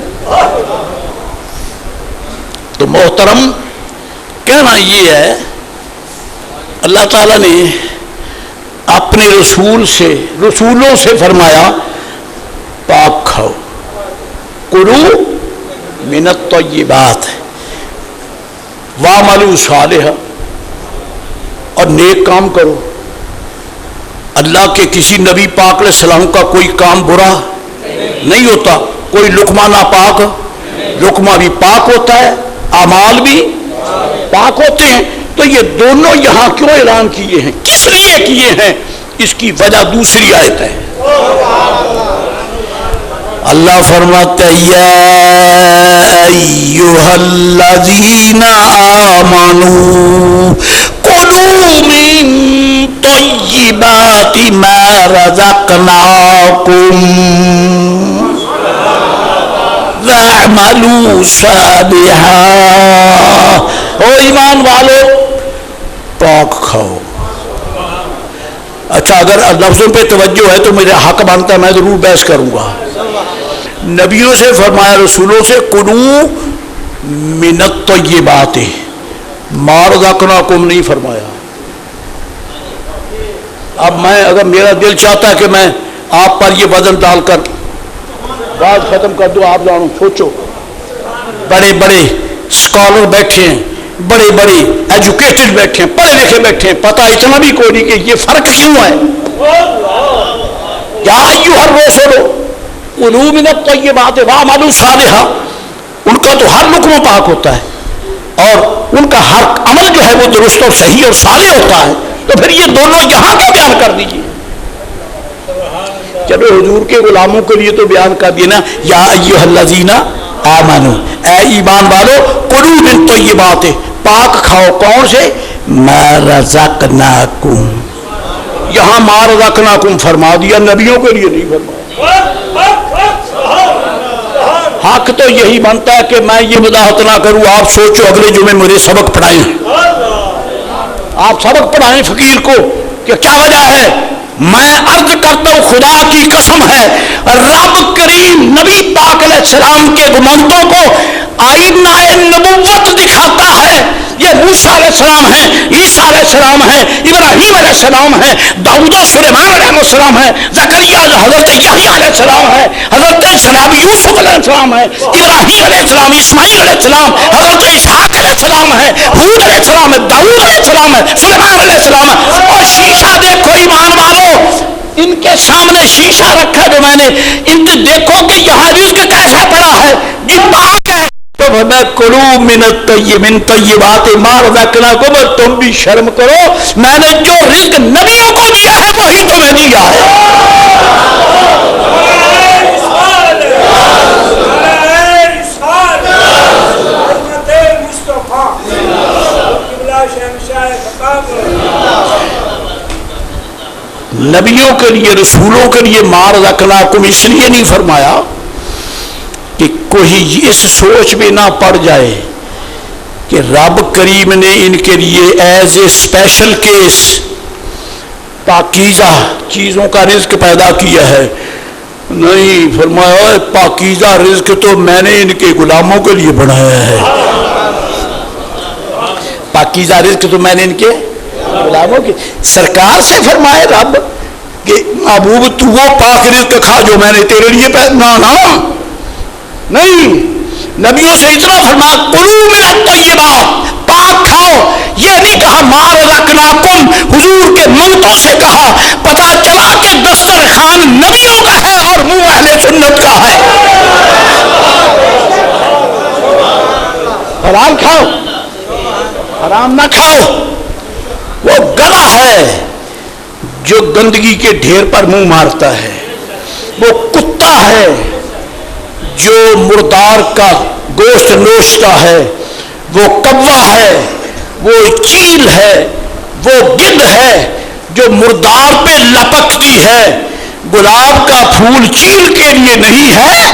تو محترم کہنا یہ ہے اللہ تعالیٰ نے اپنے رسولوں سے فرمایا پاک کھاؤ، کلو من الطیبات واعملوا صالحا، اور نیک کام کرو. اللہ کے کسی نبی پاک علیہ السلام کا کوئی کام برا نہیں ہوتا. کوئی لقمہ ناپاک، لقمہ بھی پاک ہوتا ہے، اعمال بھی پاک ہوتے ہیں. تو یہ دونوں یہاں کیوں اعلان کیے ہیں، کس لیے کیے ہیں؟ اس کی وجہ دوسری آیت ہے. اللہ فرماتا ہے یا ایھا الذین آمنوا کلوا من طیبات ما رزقناکم واعملوا صالحا. او ایمان والو پاک کھاؤ. اچھا اگر لفظوں پہ توجہ ہے تو میرا حق بنتا ہے، میں ضرور بحث کروں گا. نبیوں سے فرمایا، رسولوں سے کلوا من الطیبات ما رزقناکم نہیں فرمایا. اب میں اگر میرا دل چاہتا ہے کہ میں آپ پر یہ وزن ڈال کر بات ختم کر دوں، آپ جانو سوچو، بڑے بڑے اسکالر بیٹھے ہیں، بڑے بڑے ایجوکیٹڈ بیٹھے ہیں، پڑھے لکھے بیٹھے ہیں، پتہ اتنا بھی کوئی نہیں کہ یہ فرق کیوں ہے. یا ایھا الرسول کلوا من الطیبات واعملوا صالحا، ان کا تو ہر لقمہ پاک ہوتا ہے. اور ان کا ہر عمل جو ہے وہ درست اور صحیح اور صالح ہوتا ہے، تو پھر یہ دونوں یہاں کے بیان کر دیجیے. چلو حضور کے غلاموں کے لیے تو بیان کر دیے نا، یا ایھا الذین آمنو، اے ایمان والو، کلوا من طیبات، پاک کھاؤ. کون سے؟ ما رزقناکم. یہاں ما رزقناکم فرما دیا، نبیوں کے لیے نہیں فرمایا. حق تو یہی بنتا ہے کہ میں یہ وضاحت نہ کروں. آپ سوچو اگلے جمعے مجھے سبق پڑھائیں، آپ سبق پڑھائیں فقیر کو کہ کیا وجہ ہے. میں عرض کرتا ہوں خدا کی قسم ہے، رب کریم نبی پاک علیہ السلام کے گمنتوں کو آئینہ نبوت دکھاتا ہے. یہ موسیٰ علیہ السلام ہیں، عیسیٰ علیہ السلام ہیں، ابراہیم علیہ السلام ہیں، داؤد و سلیمان علیہ السلام ہیں، زکریا حضرت یحییٰ علیہ السلام ہے، حضرت جناب یوسف علیہ السلام ہے، ابراہیم علیہ السلام، اسماعیل علیہ السلام، حضرت اسحاق علیہ السلام ہے، ہود علیہ السلام ہے، داؤد علیہ السلام ہے، سلیمان علیہ السلام ہے. اور شیشہ دیکھو ایمان والو، ان کے سامنے شیشہ رکھا جو میں نے، ان سے دیکھو کہ یہاں رزق کیسا پڑا ہے. یہ پاک ہے تو میں کلو من طیبات ما رزقناکم. تم بھی شرم کرو، میں نے جو رزق نبیوں کو دیا ہے وہی تمہیں دیا ہے. نبیوں کے لیے، رسولوں کے لیے ما رزقناکم اس لیے نہیں فرمایا کہ کوئی اس سوچ میں نہ پڑ جائے کہ رب کریم نے ان کے لیے ایز اے اسپیشل کیس پاکیزہ چیزوں کا رزق پیدا کیا ہے. نہیں فرمایا پاکیزہ رزق تو میں نے ان کے غلاموں کے لیے بنایا ہے. پاکیزہ رزق تو میں نے ان کے غلاموں کی. سرکار سے فرمائے رب کہ محبوب تو وہ پاک رزق کھا جو میں نے تیرے لیے نہ نہیں. نبیوں سے اتنا فرمایا کلوا من الطیبات، پاک کھاؤ. یہ نہیں کہا ما رزقناکم، حضور کے منتوں سے کہا. پتا چلا کہ دسترخوان نبیوں کا ہے اور منہ اہل سنت کا ہے. حلال کھاؤ، حرام نہ کھاؤ. وہ گدھا ہے جو گندگی کے ڈھیر پر منہ مارتا ہے، وہ کتا ہے جو مردار کا گوشت نوشتا ہے، وہ کوا ہے، وہ چیل ہے، وہ گدھ ہے جو مردار پہ لپکتی ہے. گلاب کا پھول چیل کے لیے نہیں ہے،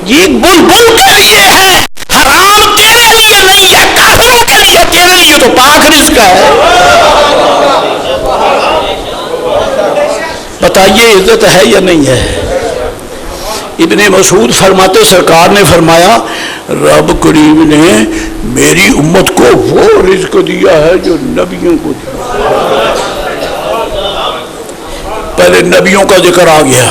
یہ بلبل کے لیے ہے. حرام تیرے لیے نہیں ہے، کافروں کے لیے. تیرے لیے تو پاک رزق ہے. بتائیے عزت ہے یا نہیں ہے؟ ابن مسعود فرماتے سرکار نے فرمایا رب کریم نے میری امت کو وہ رزق دیا ہے جو نبیوں کو دیا. پہلے نبیوں کا ذکر آ گیا.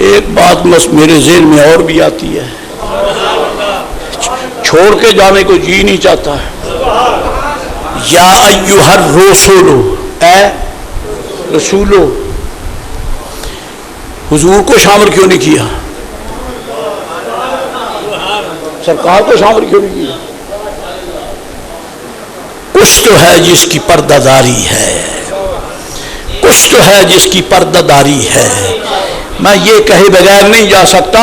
ایک بات میرے ذہن میں اور بھی آتی ہے، چھوڑ کے جانے کو جی نہیں چاہتا ہے. یا ایھا الرسول، اے رسولو. حضور کو شامل کیوں نہیں کیا؟ سرکار کو شامل کیوں نہیں کیا؟ کچھ تو ہے جس کی پردہ داری ہے، کچھ تو ہے جس کی پردہ داری ہے. میں یہ کہے بغیر نہیں جا سکتا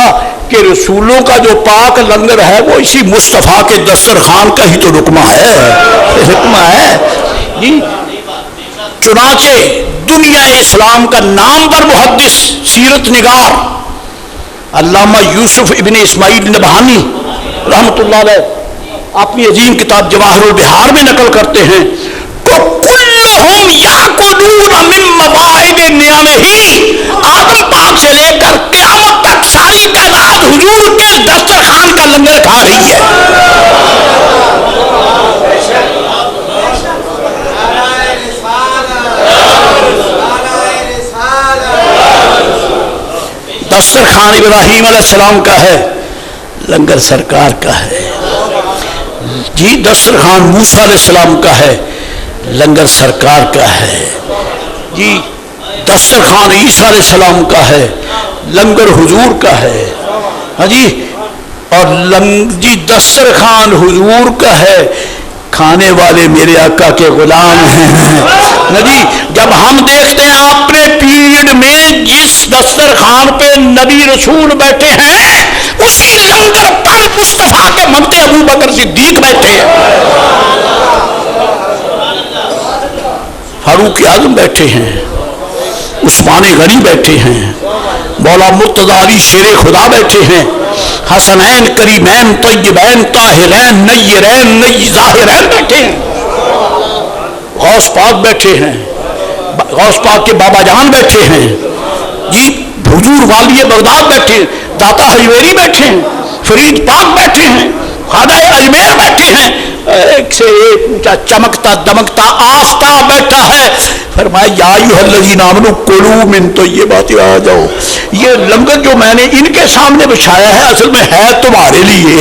کہ رسولوں کا جو پاک لنگر ہے وہ اسی مصطفیٰ کے دسترخوان کا ہی تو رقمہ ہے. چنانچہ دنیا اسلام کا نامور محدث سیرت نگار علامہ یوسف ابن اسماعیل نبہانی رحمۃ اللہ علیہ اپنی عظیم کتاب جواہر البحار میں نقل کرتے ہیں تو کلہم یاکلون من مواعد نعمہ، آدم پاک سے لے کر قیامت تک ساری کائنات حضور کے دسترخوان کا لنگر کھا رہی ہے. دسترخوان ابراہیم علیہ السلام کا ہے، لنگر سرکار کا ہے. جی دسترخوان موسیٰ علیہ السلام کا ہے، لنگر سرکار کا ہے. جی دسترخوان عیسیٰ علیہ السلام کا ہے، لنگر حضور کا ہے. ہاں جی اور جی دسترخوان حضور کا ہے، کھانے والے میرے آقا کے غلام ہیں جی۔ جب ہم دیکھتے ہیں اپنے پیریڈ میں جس دسترخوان پہ نبی رسول بیٹھے ہیں، اسی لنگر پر مصطفیٰ کے منگتے ابو بکر صدیق بیٹھے ہیں، فاروق اعظم بیٹھے ہیں، عثمان غنی بیٹھے ہیں، مولا مرتضی علی شیر خدا بیٹھے ہیں، حسنین کریمین طیبین طاہرین نیرین ظاہرین بیٹھے ہیں، غوث پاک بیٹھے ہیں، غوث پاک کے بابا جان بیٹھے ہیں جی، حضور والی بغداد بیٹھے ہیں، داتا حجویری بیٹھے ہیں، فرید پاک بیٹھے ہیں، خواجہ اجمیر بیٹھے ہیں، ایک سے ایک اونچا چمکتا دمکتا آفتاب بیٹھا ہے، فرمایا یا ایھا الذین آمنوا کلوا من طیبات، آ جاؤ، یہ لنگر جو میں نے ان کے سامنے بچھایا ہے اصل میں ہے تمہارے لیے۔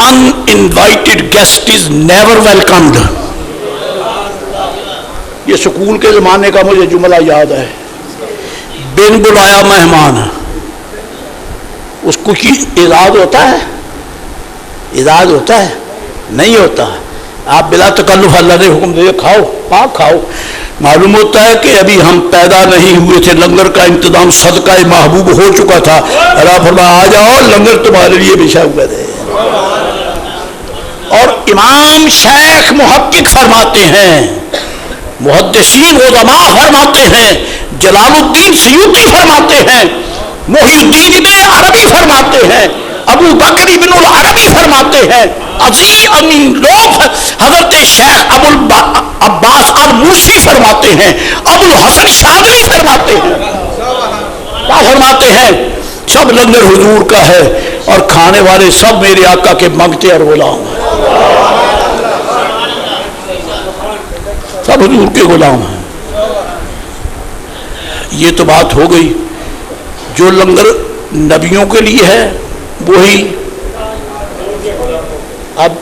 Uninvited guest is never welcomed۔ یہ سکول کے زمانے کا مجھے جملہ یاد ہے، بن بلایا مہمان، اس کو کی اعزاز ہوتا ہے؟ اعزاز ہوتا ہے؟ نہیں ہوتا۔ آپ بلا تکلف اللہ نے حکم دے کھاؤ، پاک کھاؤ۔ معلوم ہوتا ہے کہ ابھی ہم پیدا نہیں ہوئے تھے، لنگر کا انتظام صدقہ محبوب ہو چکا تھا، اللہ فرمایا آ جاؤ لنگر تمہارے لیے بچھا ہوا ہے۔ اور امام شیخ محقق فرماتے ہیں، محدثین علماء فرماتے ہیں، جلال الدین سیوطی فرماتے ہیں، محی الدین ابن عربی فرماتے ہیں، ابو بکر ابن العربی فرماتے ہیں، امین لوگ حضرت شیخ ابو عباس الموسی فرماتے ہیں، ابو الحسن شاذلی فرماتے ہیں، کیا فرماتے ہیں؟ سب لنگر حضور کا ہے اور کھانے والے سب میرے آقا کے منگتے اور غلام ہیں، سب حضور کے غلام ہیں۔ یہ تو بات ہو گئی، جو لنگر نبیوں کے لیے ہے وہی اب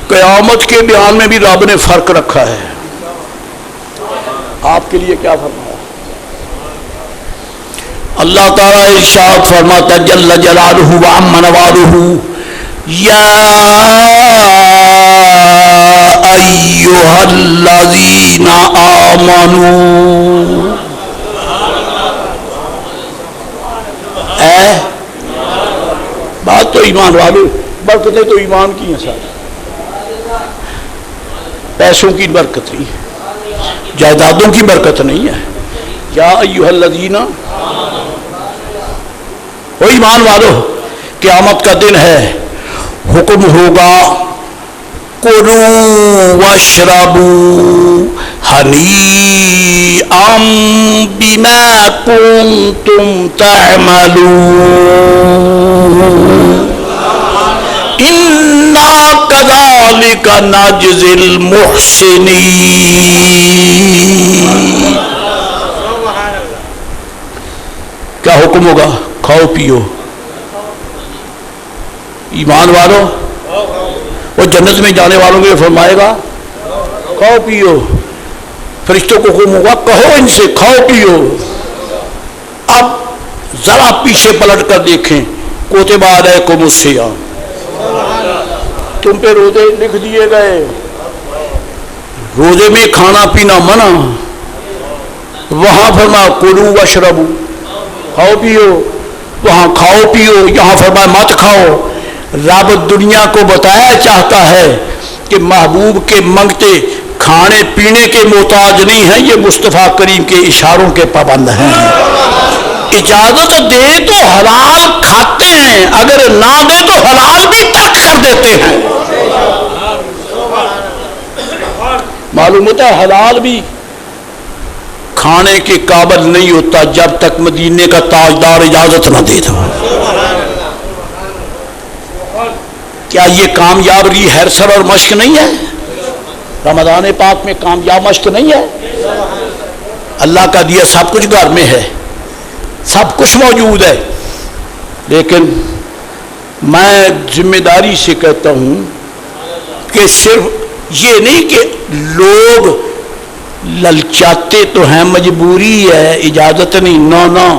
قیامت کے بیان میں بھی رب نے فرق رکھا ہے۔ آپ کے لیے کیا فرمایا؟ اللہ تعالیٰ ارشاد فرماتا جل جلالہ وعم نوالہ یا ایھا الذین آمنوا، بات تو ایمان والوں، برکتیں تو ایمان کی ہیں ساری، پیسوں کی برکت نہیں ہے، جائیدادوں کی برکت نہیں ہے۔ یا ایھا الذین، وہ ایمان والو، قیامت کا دن ہے، حکم ہوگا کلوا واشربوا ہنیئا بما کنتم تعملون انا کذالک نجزی المحسنین۔ کیا حکم ہوگا؟ کھاؤ پیو، ایمان والوں، وہ جنت میں جانے والوں کے فرمائے گا کھاؤ پیو، فرشتوں کو حکم ہوگا کہو ان سے کھاؤ پیو۔ اب ذرا پیچھے پلٹ کر دیکھیں، کوتب علیکم الصیام، تم پہ روزے لکھ دیے گئے، روزے میں کھانا پینا منع، وہاں فرمایا کلوا واشربوا، کھاؤ پیو، وہاں کھاؤ پیو، یہاں فرمایا مت کھاؤ۔ رب دنیا کو بتایا چاہتا ہے کہ محبوب کے منگتے کھانے پینے کے محتاج نہیں ہیں، یہ مصطفیٰ کریم کے اشاروں کے پابند ہیں، اجازت دے تو حلال کھاتے ہیں، اگر نہ دے تو حلال بھی ترک کر دیتے ہیں۔ معلوم ہوتا ہے حلال بھی کھانے کے قابل نہیں ہوتا جب تک مدینے کا تاجدار اجازت نہ دے دو۔ کیا یہ کامیاب ریہرسل اور مشق نہیں ہے؟ رمضان پاک میں کامیاب مشق نہیں ہے؟ اللہ کا دیا سب کچھ گھر میں ہے، سب کچھ موجود ہے، لیکن میں ذمہ داری سے کہتا ہوں کہ صرف یہ نہیں کہ لوگ للچاتے تو ہیں، مجبوری ہے، اجازت نہیں۔ نو نو،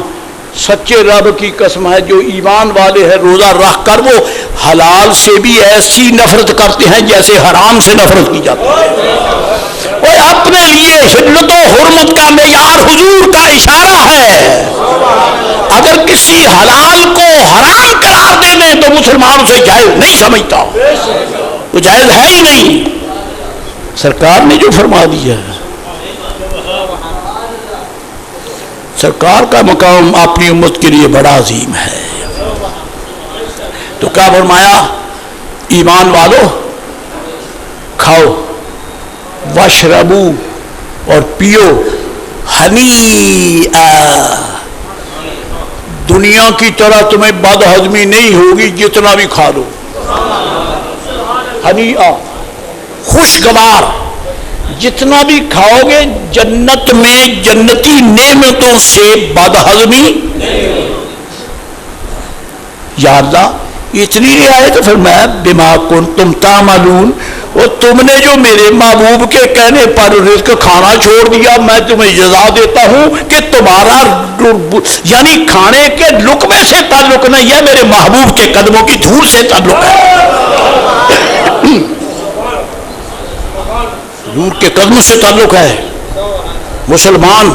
سچے رب کی قسم ہے جو ایمان والے ہیں روزہ رکھ کر وہ حلال سے بھی ایسی نفرت کرتے ہیں جیسے حرام سے نفرت کی جاتی ہے۔ وہ اپنے لیے حلت و حرمت کا معیار حضور کا اشارہ ہے، اگر کسی حلال کو حرام قرار دے دیں تو مسلمان اسے جائز نہیں سمجھتا، وہ جائز ہے ہی نہیں۔ سرکار نے جو فرما دیا ہے، سرکار کا مقام اپنی امت کے لیے بڑا عظیم ہے۔ تو کیا فرمایا؟ ایمان والو کھاؤ واشربو اور پیو ہنیئا، دنیا کی طرح تمہیں بد ہضمی نہیں ہوگی جتنا بھی کھا لو، ہنیئا خوشگوار، جتنا بھی کھاؤ گے جنت میں جنتی نعمتوں سے بد ہضمی۔ یا اللہ اتنی رعایت فرمایا بما کنتم تعملون، اور تم نے جو میرے محبوب کے کہنے پر رزق کھانا چھوڑ دیا، میں تمہیں جزا دیتا ہوں کہ تمہارا یعنی کھانے کے لقمے سے تعلق نہیں ہے، میرے محبوب کے قدموں کی دھول سے تعلق ہے، حضور کے قدموں سے تعلق ہے۔ مسلمان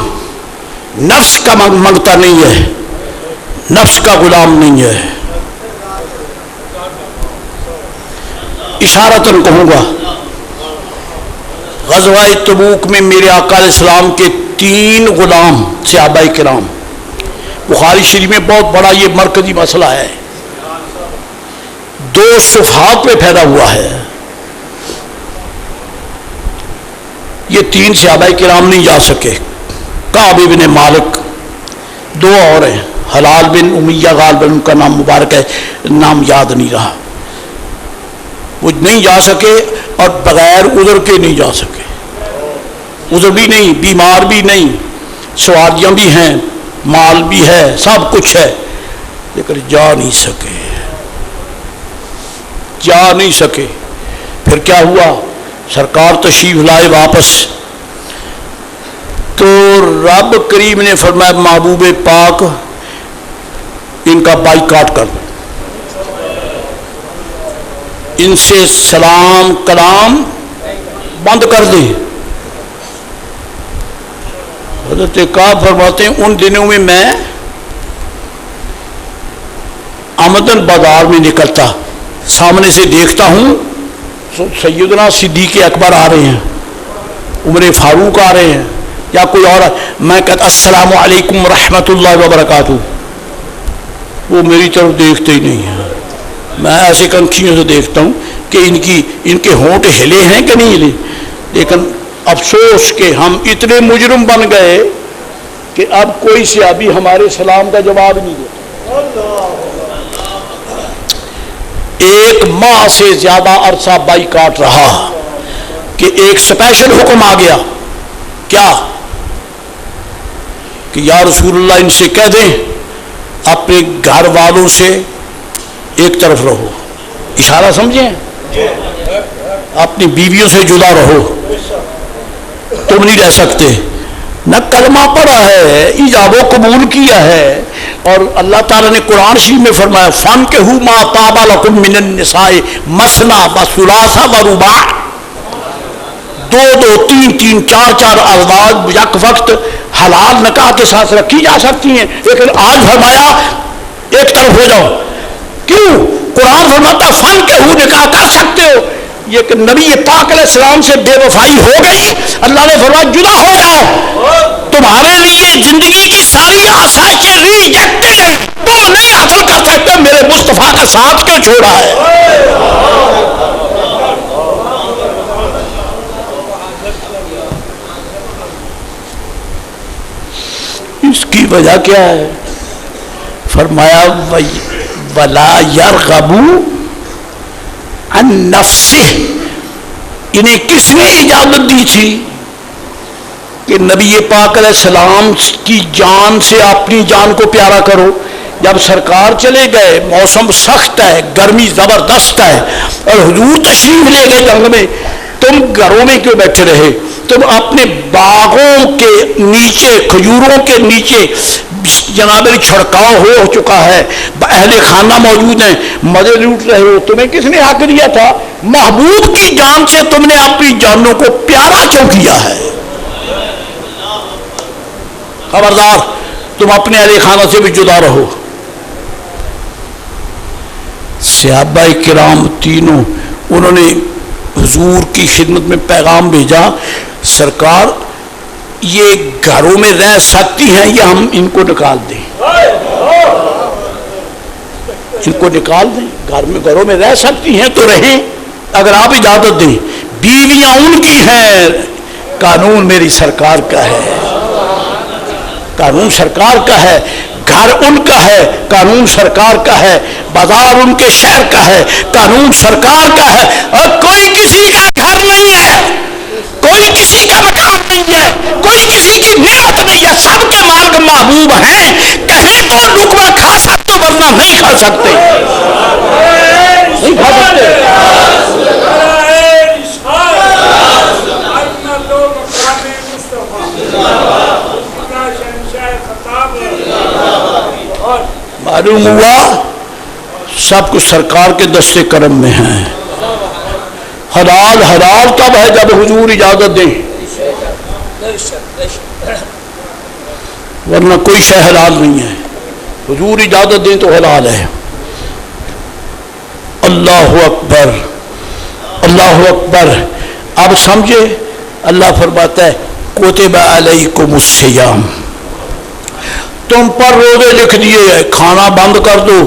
نفس کا منگتا نہیں ہے، نفس کا غلام نہیں ہے۔ اشارتاً کہوں گا، غزوہ تبوک میں میرے آقا علیہ السلام کے 3 غلام صحابہ کرام، بخاری شریف میں بہت بڑا یہ مرکزی مسئلہ ہے، 2 صفحات پہ پھیلا ہوا ہے۔ یہ 3 صحابہ کرام نہیں جا سکے، کعب بن مالک، 2 اور ہیں، حلال بن امیہ غالباً ان کا نام مبارک ہے، نام یاد نہیں رہا، وہ نہیں جا سکے اور بغیر عذر کے نہیں جا سکے، عذر بھی نہیں، بیمار بھی نہیں، سواریاں بھی ہیں، مال بھی ہے، سب کچھ ہے، لیکن جا نہیں سکے۔ پھر کیا ہوا؟ سرکار تشریف لائے واپس، تو رب کریم نے فرمایا محبوب پاک ان کا بائیکاٹ کر دو، ان سے سلام کلام بند کر دیں۔ حضرت کعب فرماتے ہیں ان دنوں میں میں آمدن بازار میں نکلتا، سامنے سے دیکھتا ہوں سیدنا صدیق اکبر آ رہے ہیں، عمر فاروق آ رہے ہیں، یا کوئی اور، میں کہتا السلام علیکم ورحمۃ اللہ وبرکاتہ، وہ میری طرف دیکھتے ہی نہیں ہیں، میں ایسے کنکھیوں سے دیکھتا ہوں کہ ان کے ہونٹ ہلے ہیں کہ نہیں ہلے، لیکن افسوس کہ ہم اتنے مجرم بن گئے کہ اب کوئی صحابی ہمارے سلام کا جواب نہیں دیتا۔ 1 ماہ سے زیادہ عرصہ بائیکاٹ رہا کہ ایک سپیشل حکم آ گیا، کیا کہ یا رسول اللہ ان سے کہہ دیں اپنے گھر والوں سے ایک طرف رہو، اشارہ سمجھیں، اپنی بیویوں سے جدا رہو، تم نہیں رہ سکتے، نہ کلمہ پڑھا ہے، ایجاب و قبول کیا ہے، اور اللہ تعالیٰ نے قرآن شریف میں فرمایا فَانكِحُوا مَا طَابَ لَكُم مِّنَ النِّسَاءِ مَثْنَىٰ وَثُلَاثَ وَرُبَاعَ، 2 3 3 4 ازواج یک وقت حلال نکاح کے ساتھ رکھی جا سکتی ہیں، لیکن آج فرمایا ایک طرف ہو جاؤ، کیوں؟ قرآن فرماتا فَانكِحُوا نکاح کر سکتے ہو، یہ کہ نبی پاک علیہ السلام سے بے وفائی ہو گئی، اللہ نے فرمایا جدا ہو جاؤ، تمہارے لیے زندگی کی ساری آسائشیں ریجیکٹڈ ہیں، تم نہیں حاصل کر سکتے، میرے مصطفیٰ کا ساتھ کیوں چھوڑا ہے؟ اس کی وجہ کیا ہے؟ فرمایا وَلَا يَرْغَبُوا عَنْ نَفْسِهِ، انہیں کس نے اجازت دی تھی کہ نبی پاک علیہ السلام کی جان سے اپنی جان کو پیارا کرو؟ جب سرکار چلے گئے، موسم سخت ہے، گرمی زبردست ہے، اور حضور تشریف لے گئے جنگ میں، تم گھروں میں کیوں بیٹھے رہے؟ تم اپنے باغوں کے نیچے، کھجوروں کے نیچے جناب چھڑکاؤ ہو چکا ہے، اہل خانہ موجود ہیں، مزے لوٹ رہے ہو، تمہیں کس نے حق دیا تھا؟ محبوب کی جان سے تم نے اپنی جانوں کو پیارا کیوں کیا ہے؟ خبردار، تم اپنے اہل خانہ سے بھی جدا رہو۔ صحابہ کرام تینوں انہوں نے حضور کی خدمت میں پیغام بھیجا، سرکار یہ گھروں میں رہ سکتی ہیں یا ہم ان کو نکال دیں؟ ان کو نکال دیں، گھروں میں رہ سکتی ہیں تو رہیں اگر آپ اجازت دیں، بیویاں ان کی ہیں، قانون میری سرکار کا ہے، قانون سرکار کا ہے، گھر ان کا ہے، قانون سرکار کا ہے، بازار ان کے شہر کا ہے، قانون سرکار کا ہے، اور کوئی کسی کا گھر نہیں ہے، کوئی کسی کا مکان نہیں ہے، کوئی کسی کی نعمت نہیں ہے، سب کے مالک محبوب ہیں، کہیں تو لقمہ کھا سکتے ورنہ نہیں کھا سکتے، نہیں کھا سکتے۔ معلوم ہوا سب کچھ سرکار کے دستے کرم میں ہیں۔ حلال حلال کب ہے؟ جب حضور اجازت دیں، ورنہ کوئی شے حلال نہیں ہے، حضور اجازت دیں تو حلال ہے۔ اللہ اکبر، اللہ اکبر۔ اب سمجھے، اللہ فرماتا ہے کتب علیکم الصیام، تم پر روزے لکھ دیے ہیں، کھانا بند کر دو،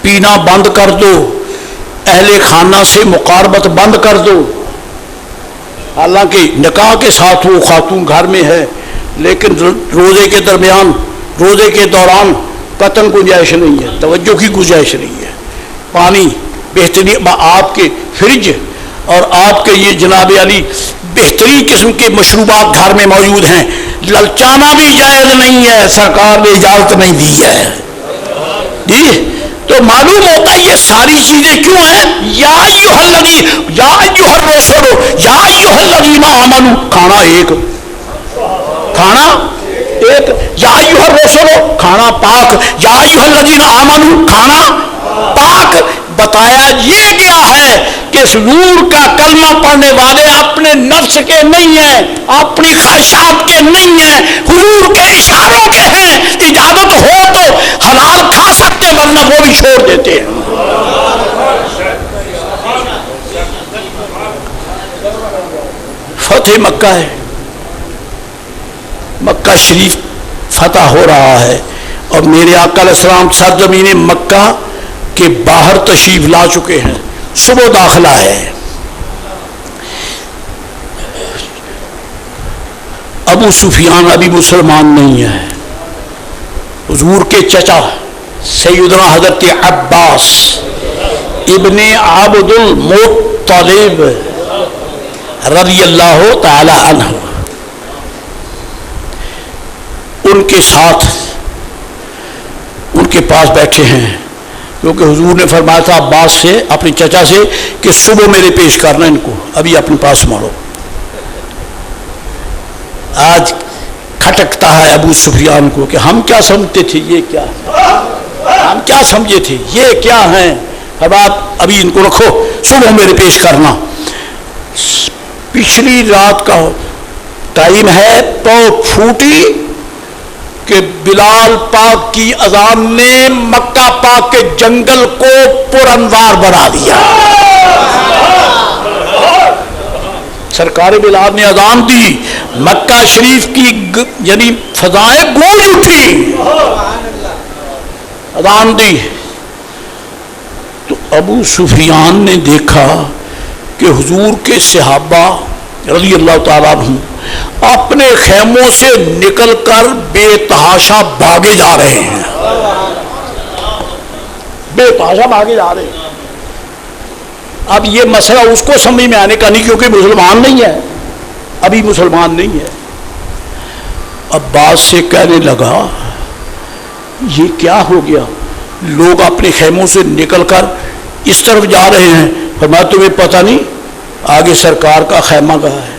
پینا بند کر دو، اہل خانہ سے مقاربت بند کر دو۔ حالانکہ نکاح کے ساتھ وہ خاتون گھر میں ہے، لیکن روزے کے درمیان، روزے کے دوران قطعاً گنجائش نہیں ہے، توجہ کی گنجائش نہیں ہے۔ پانی بہترین، آپ کے فریج اور آپ کے یہ جناب علی بہترین قسم کے مشروبات گھر میں موجود ہیں، للچانا بھی جائز نہیں ہے، سرکار نے اجازت نہیں دی ہے جی۔ تو معلوم ہوتا ہے یہ ساری چیزیں کیوں ہیں؟ یا ایھا الذین، یا ایھا الرسول، یا ایھا الذین آمنوا، کھانا ایک، کھانا ایک، یا ایھا الرسول کھانا پاک، یا ایھا الذین آمنوا کھانا پاک۔ بتایا یہ گیا ہے کہ حضور کا کلمہ پڑھنے والے اپنے نفس کے نہیں ہیں، اپنی خواہشات کے نہیں ہیں، حضور کے اشاروں کے ہیں۔ اجازت ہو تو حلال کھا سکتے، ورنہ وہ بھی چھوڑ دیتے ہیں۔ فتح مکہ ہے، مکہ شریف فتح ہو رہا ہے، اور میرے آقا علیہ السلام سرزمین مکہ کے باہر تشریف لا چکے ہیں، صبح داخلہ ہے۔ ابو سفیان ابھی مسلمان نہیں ہے، حضور کے چچا سیدنا حضرت عباس ابن عبد المطلب رضی اللہ تعالی عنہ ان کے ساتھ، ان کے پاس بیٹھے ہیں، کیونکہ حضور نے فرمایا تھا عباس سے، اپنے چچا سے، کہ صبح میرے پیش کرنا ان کو، ابھی اپنے پاس سنبھالو۔ آج کھٹکتا ہے ابو سفیان کو کہ ہم کیا سمجھتے تھے، یہ کیا ہے، ہم کیا سمجھے تھے، یہ کیا ہیں، اب آپ ابھی ان کو رکھو، صبح میرے پیش کرنا۔ پچھلی رات کا ٹائم ہے، تو پھوٹی کہ بلال پاک کی اذان نے مکہ پاک کے جنگل کو پر انوار بنا دیا۔ سرکار بلال نے اذان دی، مکہ شریف کی یعنی فضائیں گونج اٹھی، اذان دی۔ تو ابو سفیان نے دیکھا کہ حضور کے صحابہ رضی اللہ تعالیٰ عنہ اپنے خیموں سے نکل کر بے تحاشا بھاگے جا رہے ہیں، بے تحاشا بھاگے جا رہے ہیں۔ اب یہ مسئلہ اس کو سمجھ میں آنے کا نہیں، کیونکہ مسلمان نہیں ہے، ابھی مسلمان نہیں ہے۔ عباس سے کہنے لگا یہ کیا ہو گیا، لوگ اپنے خیموں سے نکل کر اس طرف جا رہے ہیں، فرمایا تمہیں پتہ نہیں آگے سرکار کا خیمہ کہاں ہے؟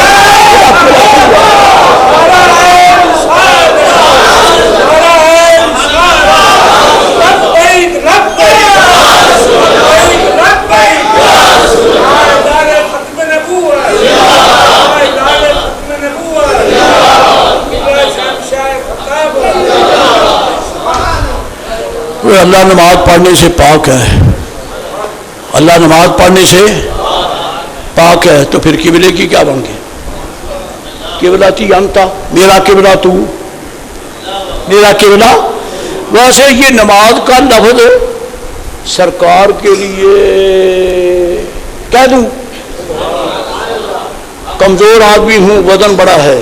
اللہ نماز پڑھنے سے پاک ہے، اللہ نماز پڑھنے سے پاک ہے، تو پھر قبلے کی کیا بن گئی؟ قبلہ تی انتا، میرا قبلہ تو، میرا قبلہ۔ ویسے یہ نماز کا لفظ سرکار کے لیے کہہ دوں، کمزور آدمی ہوں، وزن بڑا ہے،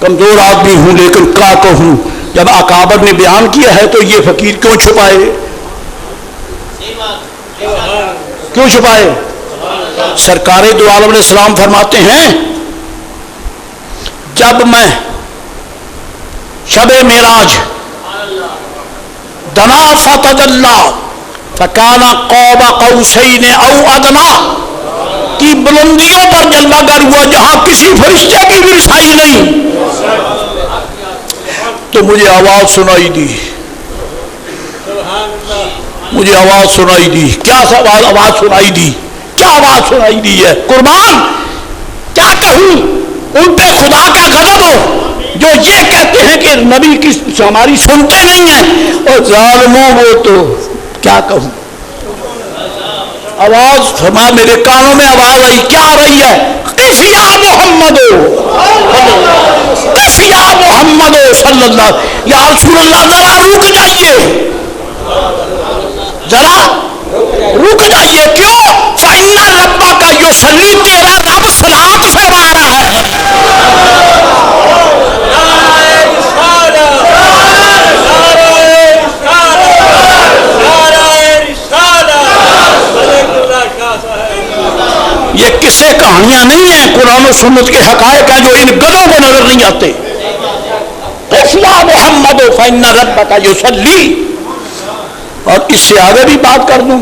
کمزور آدمی ہوں، لیکن کیا کہوں، جب اکابر نے بیان کیا ہے تو یہ فقیر کیوں چھپائے؟ کیوں چھپائے؟ سرکار دو عالم علیہ السلام فرماتے ہیں جب میں شب معراج دنا فتدلا فکان قاب قوسین او ادنا کی بلندیوں پر جلوہ گر ہوا جہاں کسی فرشتے کی بھی رسائی نہیں، تو مجھے آواز سنائی دی، مجھے آواز سنائی دی۔ کیا آواز سنائی دی؟ کیا آواز سنائی دی ہے؟ قربان کیا کہوں ان پہ خدا کا غضب ہو جو یہ کہتے ہیں کہ نبی کی ہماری سنتے نہیں ہیں، اور ظالموں وہ تو کیا کہوں۔ آواز فرما میرے کانوں میں آواز آئی، کیا آ رہی ہے؟ قف یا محمد قف یا محمد صلی اللہ، یا رسول اللہ ذرا رک جائیے، ذرا رک جائیے۔ کیوں؟ فإن ربک یصلی، تیرا رب صلاۃ فرما رہا ہے۔ یہ قصے کہانیاں نہیں ہیں، قرآن و سنت کے حقائق ہیں جو ان گدوں کو نظر نہیں آتے۔ قف یا محمد فإن ربک یصلی، اور اس سے آگے بھی بات کر دوں،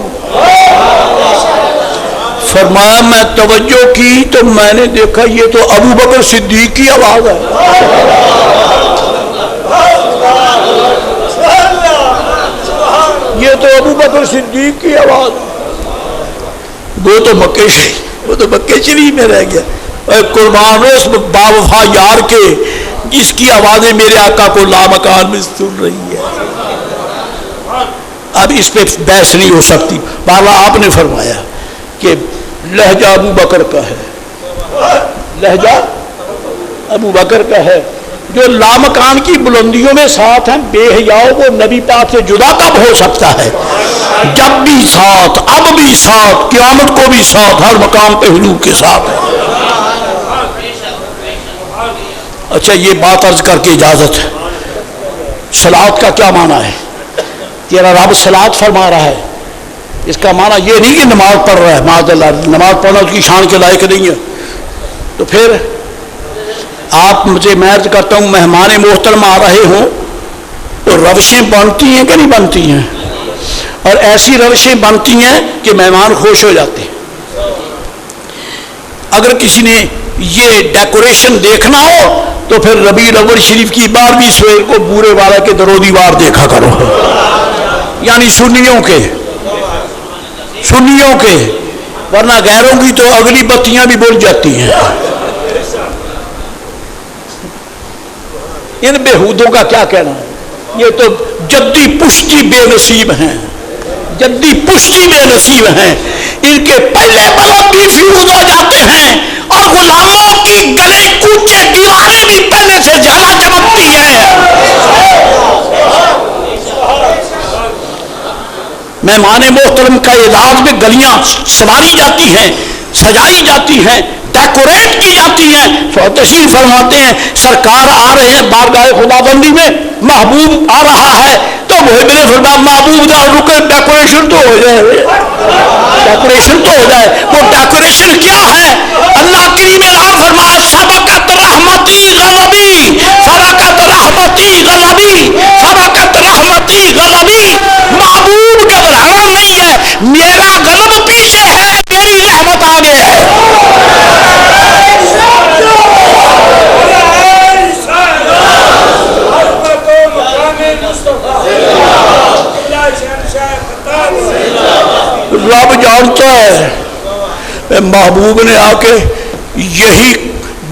فرمایا میں توجہ کی تو میں نے دیکھا یہ تو ابو بکر صدیق کی آواز ہے۔ یہ تو ابو بکر صدیق کی آواز، وہ تو مکے شریف میں رہ گیا۔ قربان اس باوفا یار کے جس کی آوازیں میرے آقا کو لامکان میں سن رہی ہے، اب اس پہ بحث نہیں ہو سکتی۔ بالا آپ نے فرمایا کہ لہجہ ابو بکر کا ہے، لہجہ ابو بکر کا ہے، جو لامکان کی بلندیوں میں ساتھ ہیں، بے حیاؤ وہ نبی پاک سے جدا کب ہو سکتا ہے؟ جب بھی ساتھ، اب بھی ساتھ، قیامت کو بھی ساتھ، ہر مقام پہ حضور کے ساتھ ہے۔ اچھا یہ بات عرض کر کے اجازت ہے، صلاۃ کا کیا معنی ہے؟ تیرا رب صلاۃ فرما رہا ہے، اس کا معنی یہ نہیں کہ نماز پڑھ رہا ہے، معاذ اللہ نماز پڑھنا اس کی شان کے لائق نہیں ہے۔ تو پھر آپ مجھے میں عرض کرتا ہوں مہمان محترم آ رہے ہوں تو روشیں بنتی ہیں کہ نہیں بنتی ہیں؟ اور ایسی روشیں بنتی ہیں کہ مہمان خوش ہو جاتے ہیں۔ اگر کسی نے یہ ڈیکوریشن دیکھنا ہو تو پھر ربیع الاول شریف کی 12ویں سویر کو بورے والا کے در و دیوار دیکھا کرو، یعنی سنیوں کے، ورنہ غیروں کی تو اگلی بتیاں بھی بجھ جاتی ہیں۔ ان بےہودوں کا کیا کہنا ہے؟ یہ تو جدی پشتی بے نصیب ہیں، جدی پشتی بے نصیب ہیں، ان کے پہلے بلوٹی فیوز ہو جاتے ہیں اور غلاموں کی گلے کوچے دیواریں بھی پہلے سے جھالا چمکتی ہیں۔ مہمان محترم کا علاج میں گلیاں سنواری جاتی ہیں، سجائی جاتی ہیں، ڈیکوریٹ کی جاتی ہیں۔ تشریف فرماتے ہیں سرکار آ رہے ہیں بارگاہ خدا بندی میں، محبوب آ رہا ہے تو محب نے فرمایا محبوب ذرا رکے، ڈیکوریشن تو ہو جائے، ڈیکوریشن تو ہو جائے۔ وہ ڈیکوریشن کیا ہے؟ اللہ کریم نے فرمایا سبقت رحمتی غضبی، سبقت رحمتی غضبی، سبقت رحمتی غضبی۔ محبوب کا بڑھانا نہیں ہے، میرا غضب پیچھے ہے، میری رحمت آگے ہے۔ رب جانتا ہے محبوب نے آ کے یہی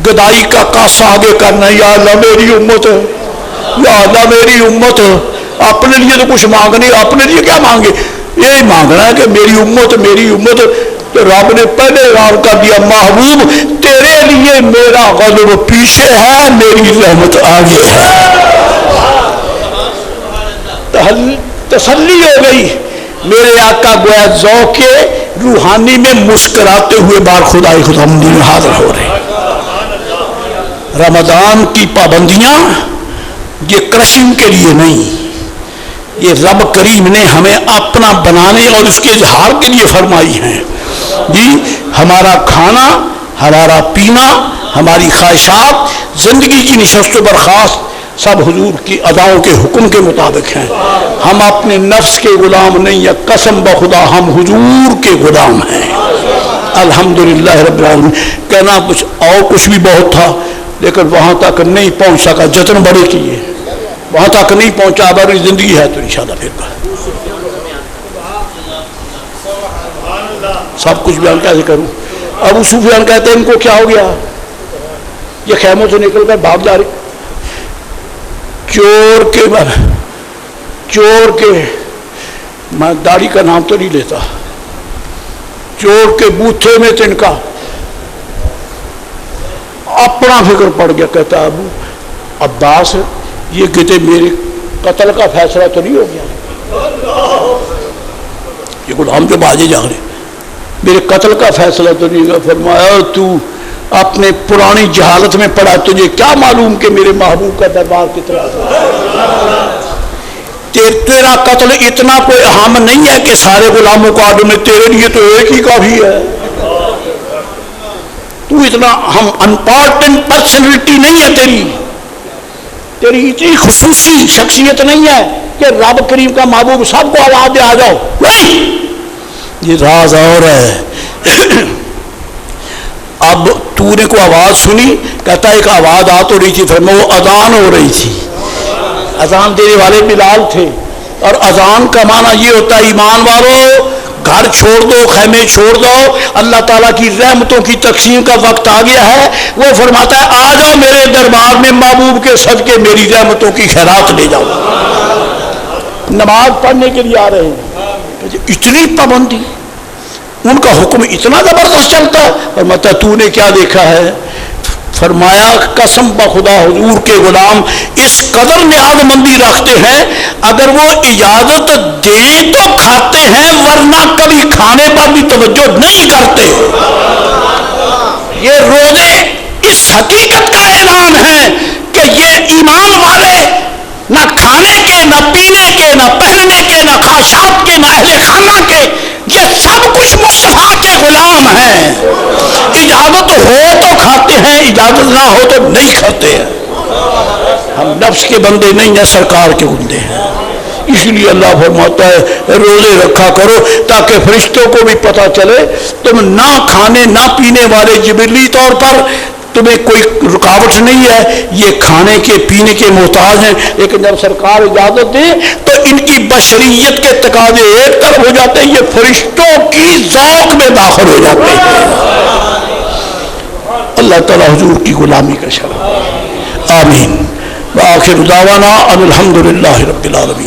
گدائی کا کاسا آگے کرنا، یا اللہ میری امت، یا اللہ میری امت، اپنے لیے تو کچھ مانگنے، اپنے لیے کیا مانگے؟ یہی مانگنا ہے کہ میری امت تو رب نے پہلے اعلان کر دیا محبوب تیرے لیے میرا غضب پیچھے ہے، میری رحمت آگے ہے۔ تسلی ہو گئی۔ میرے آقا گویا ذوق روحانی میں مسکراتے ہوئے بار خدائے خداوندی میں حاضر ہو رہے۔ رمضان کی پابندیاں یہ کرشنگ کے لیے نہیں، یہ رب کریم نے ہمیں اپنا بنانے اور اس کے اظہار کے لیے فرمائی ہیں۔ جی ہمارا کھانا، ہمارا پینا، ہماری خواہشات، زندگی کی نشست و برخاست سب حضور کی اداؤں کے حکم کے مطابق ہیں۔ ہم اپنے نفس کے غلام نہیں ہیں، قسم بخدا ہم حضور کے غلام ہیں۔ الحمدللہ رب العالمین۔ کہنا کچھ اور کچھ بھی بہت تھا لیکن وہاں تک نہیں پہنچ سکا، جتن بڑے کیے وہاں تک نہیں پہنچا۔ بڑی زندگی ہے تو انشاءاللہ پھر سب کچھ بیان کیسے کروں۔ ابو سفیان کہتے ہیں ان کو کیا ہو گیا؟ یہ خیموں سے نکل کر بھاگ جا رہے، چور کے میں داڑھی کا نام تو نہیں لیتا، چور کے بوتھے میں تن کا اپنا فکر پڑ گیا۔ کہتا ابو عباس یہ کہتے میرے قتل کا فیصلہ تو نہیں ہو گیا؟ یہ غلام جو باجے جا رہے، میرے قتل کا فیصلہ تو نہیں ہوا۔ فرمایا تو اپنے پرانی جہالت میں پڑا، تجھے کیا معلوم کہ میرے محبوب کا دربار کتنا تیرا قتل اتنا کوئی اہم نہیں ہے کہ سارے غلاموں کو آدم نے، تیرے لیے تو ایک ہی کافی ہے۔ تو اتنا ہم امپورٹنٹ پرسنالٹی نہیں ہے، تیری اتنی خصوصی شخصیت نہیں ہے کہ رب کریم کا محبوب سب کو آواز دے آ جاؤ، نہیں، یہ راز اور ہے۔ اب تو نے کو آواز سنی، کہتا ایک آواز آ تو رہی تھی، پھر میں وہ اذان ہو رہی تھی، اذان دینے والے بلال تھے، اور اذان کا معنی یہ ہوتا ہے ایمان والو گھر چھوڑ دو، خیمے چھوڑ دو، اللہ تعالیٰ کی رحمتوں کی تقسیم کا وقت آ گیا ہے۔ وہ فرماتا ہے آ جاؤ میرے دربار میں، محبوب کے صدقے میری رحمتوں کی خیرات لے جاؤ۔ نماز پڑھنے کے لیے آ رہے ہیں، اتنی پابندی، ان کا حکم اتنا زبردست چلتا ہے۔ فرماتا تو نے کیا دیکھا ہے؟ فرمایا قسم بخدا حضور کے غلام اس قدر نیاز مندی رکھتے ہیں، اگر وہ اجازت دیں تو کھاتے ہیں ورنہ کبھی کھانے پر بھی توجہ نہیں کرتے۔ یہ روزے اس حقیقت کا اعلان ہے کہ یہ ایمان والے نہ کھانے کے، نہ پینے کے، نہ پہننے کے، نہ خواہشات کے، نہ اہل خانہ کے، یہ سب کچھ مصطفیٰ کے غلام ہیں۔ اجازت ہو تو کھاتے ہیں، اجازت نہ ہو تو نہیں کھاتے ہیں۔ ہم نفس کے بندے نہیں ہیں، سرکار کے بندے ہیں۔ اس لیے اللہ فرماتا ہے روزے رکھا کرو تاکہ فرشتوں کو بھی پتہ چلے تم نہ کھانے نہ پینے والے جبلی طور پر تمہیں کوئی رکاوٹ نہیں ہے، یہ کھانے کے پینے کے محتاج ہیں، لیکن جب سرکار اجازت دے تو ان کی بشریت کے تقاضے ایک طرف ہو جاتے ہیں، یہ فرشتوں کی ذوق میں داخل ہو جاتے ہیں۔ اللہ تعالیٰ حضور کی غلامی کا شرف۔ آمین۔ وآخر دعوانا ان الحمدللہ رب العالمین۔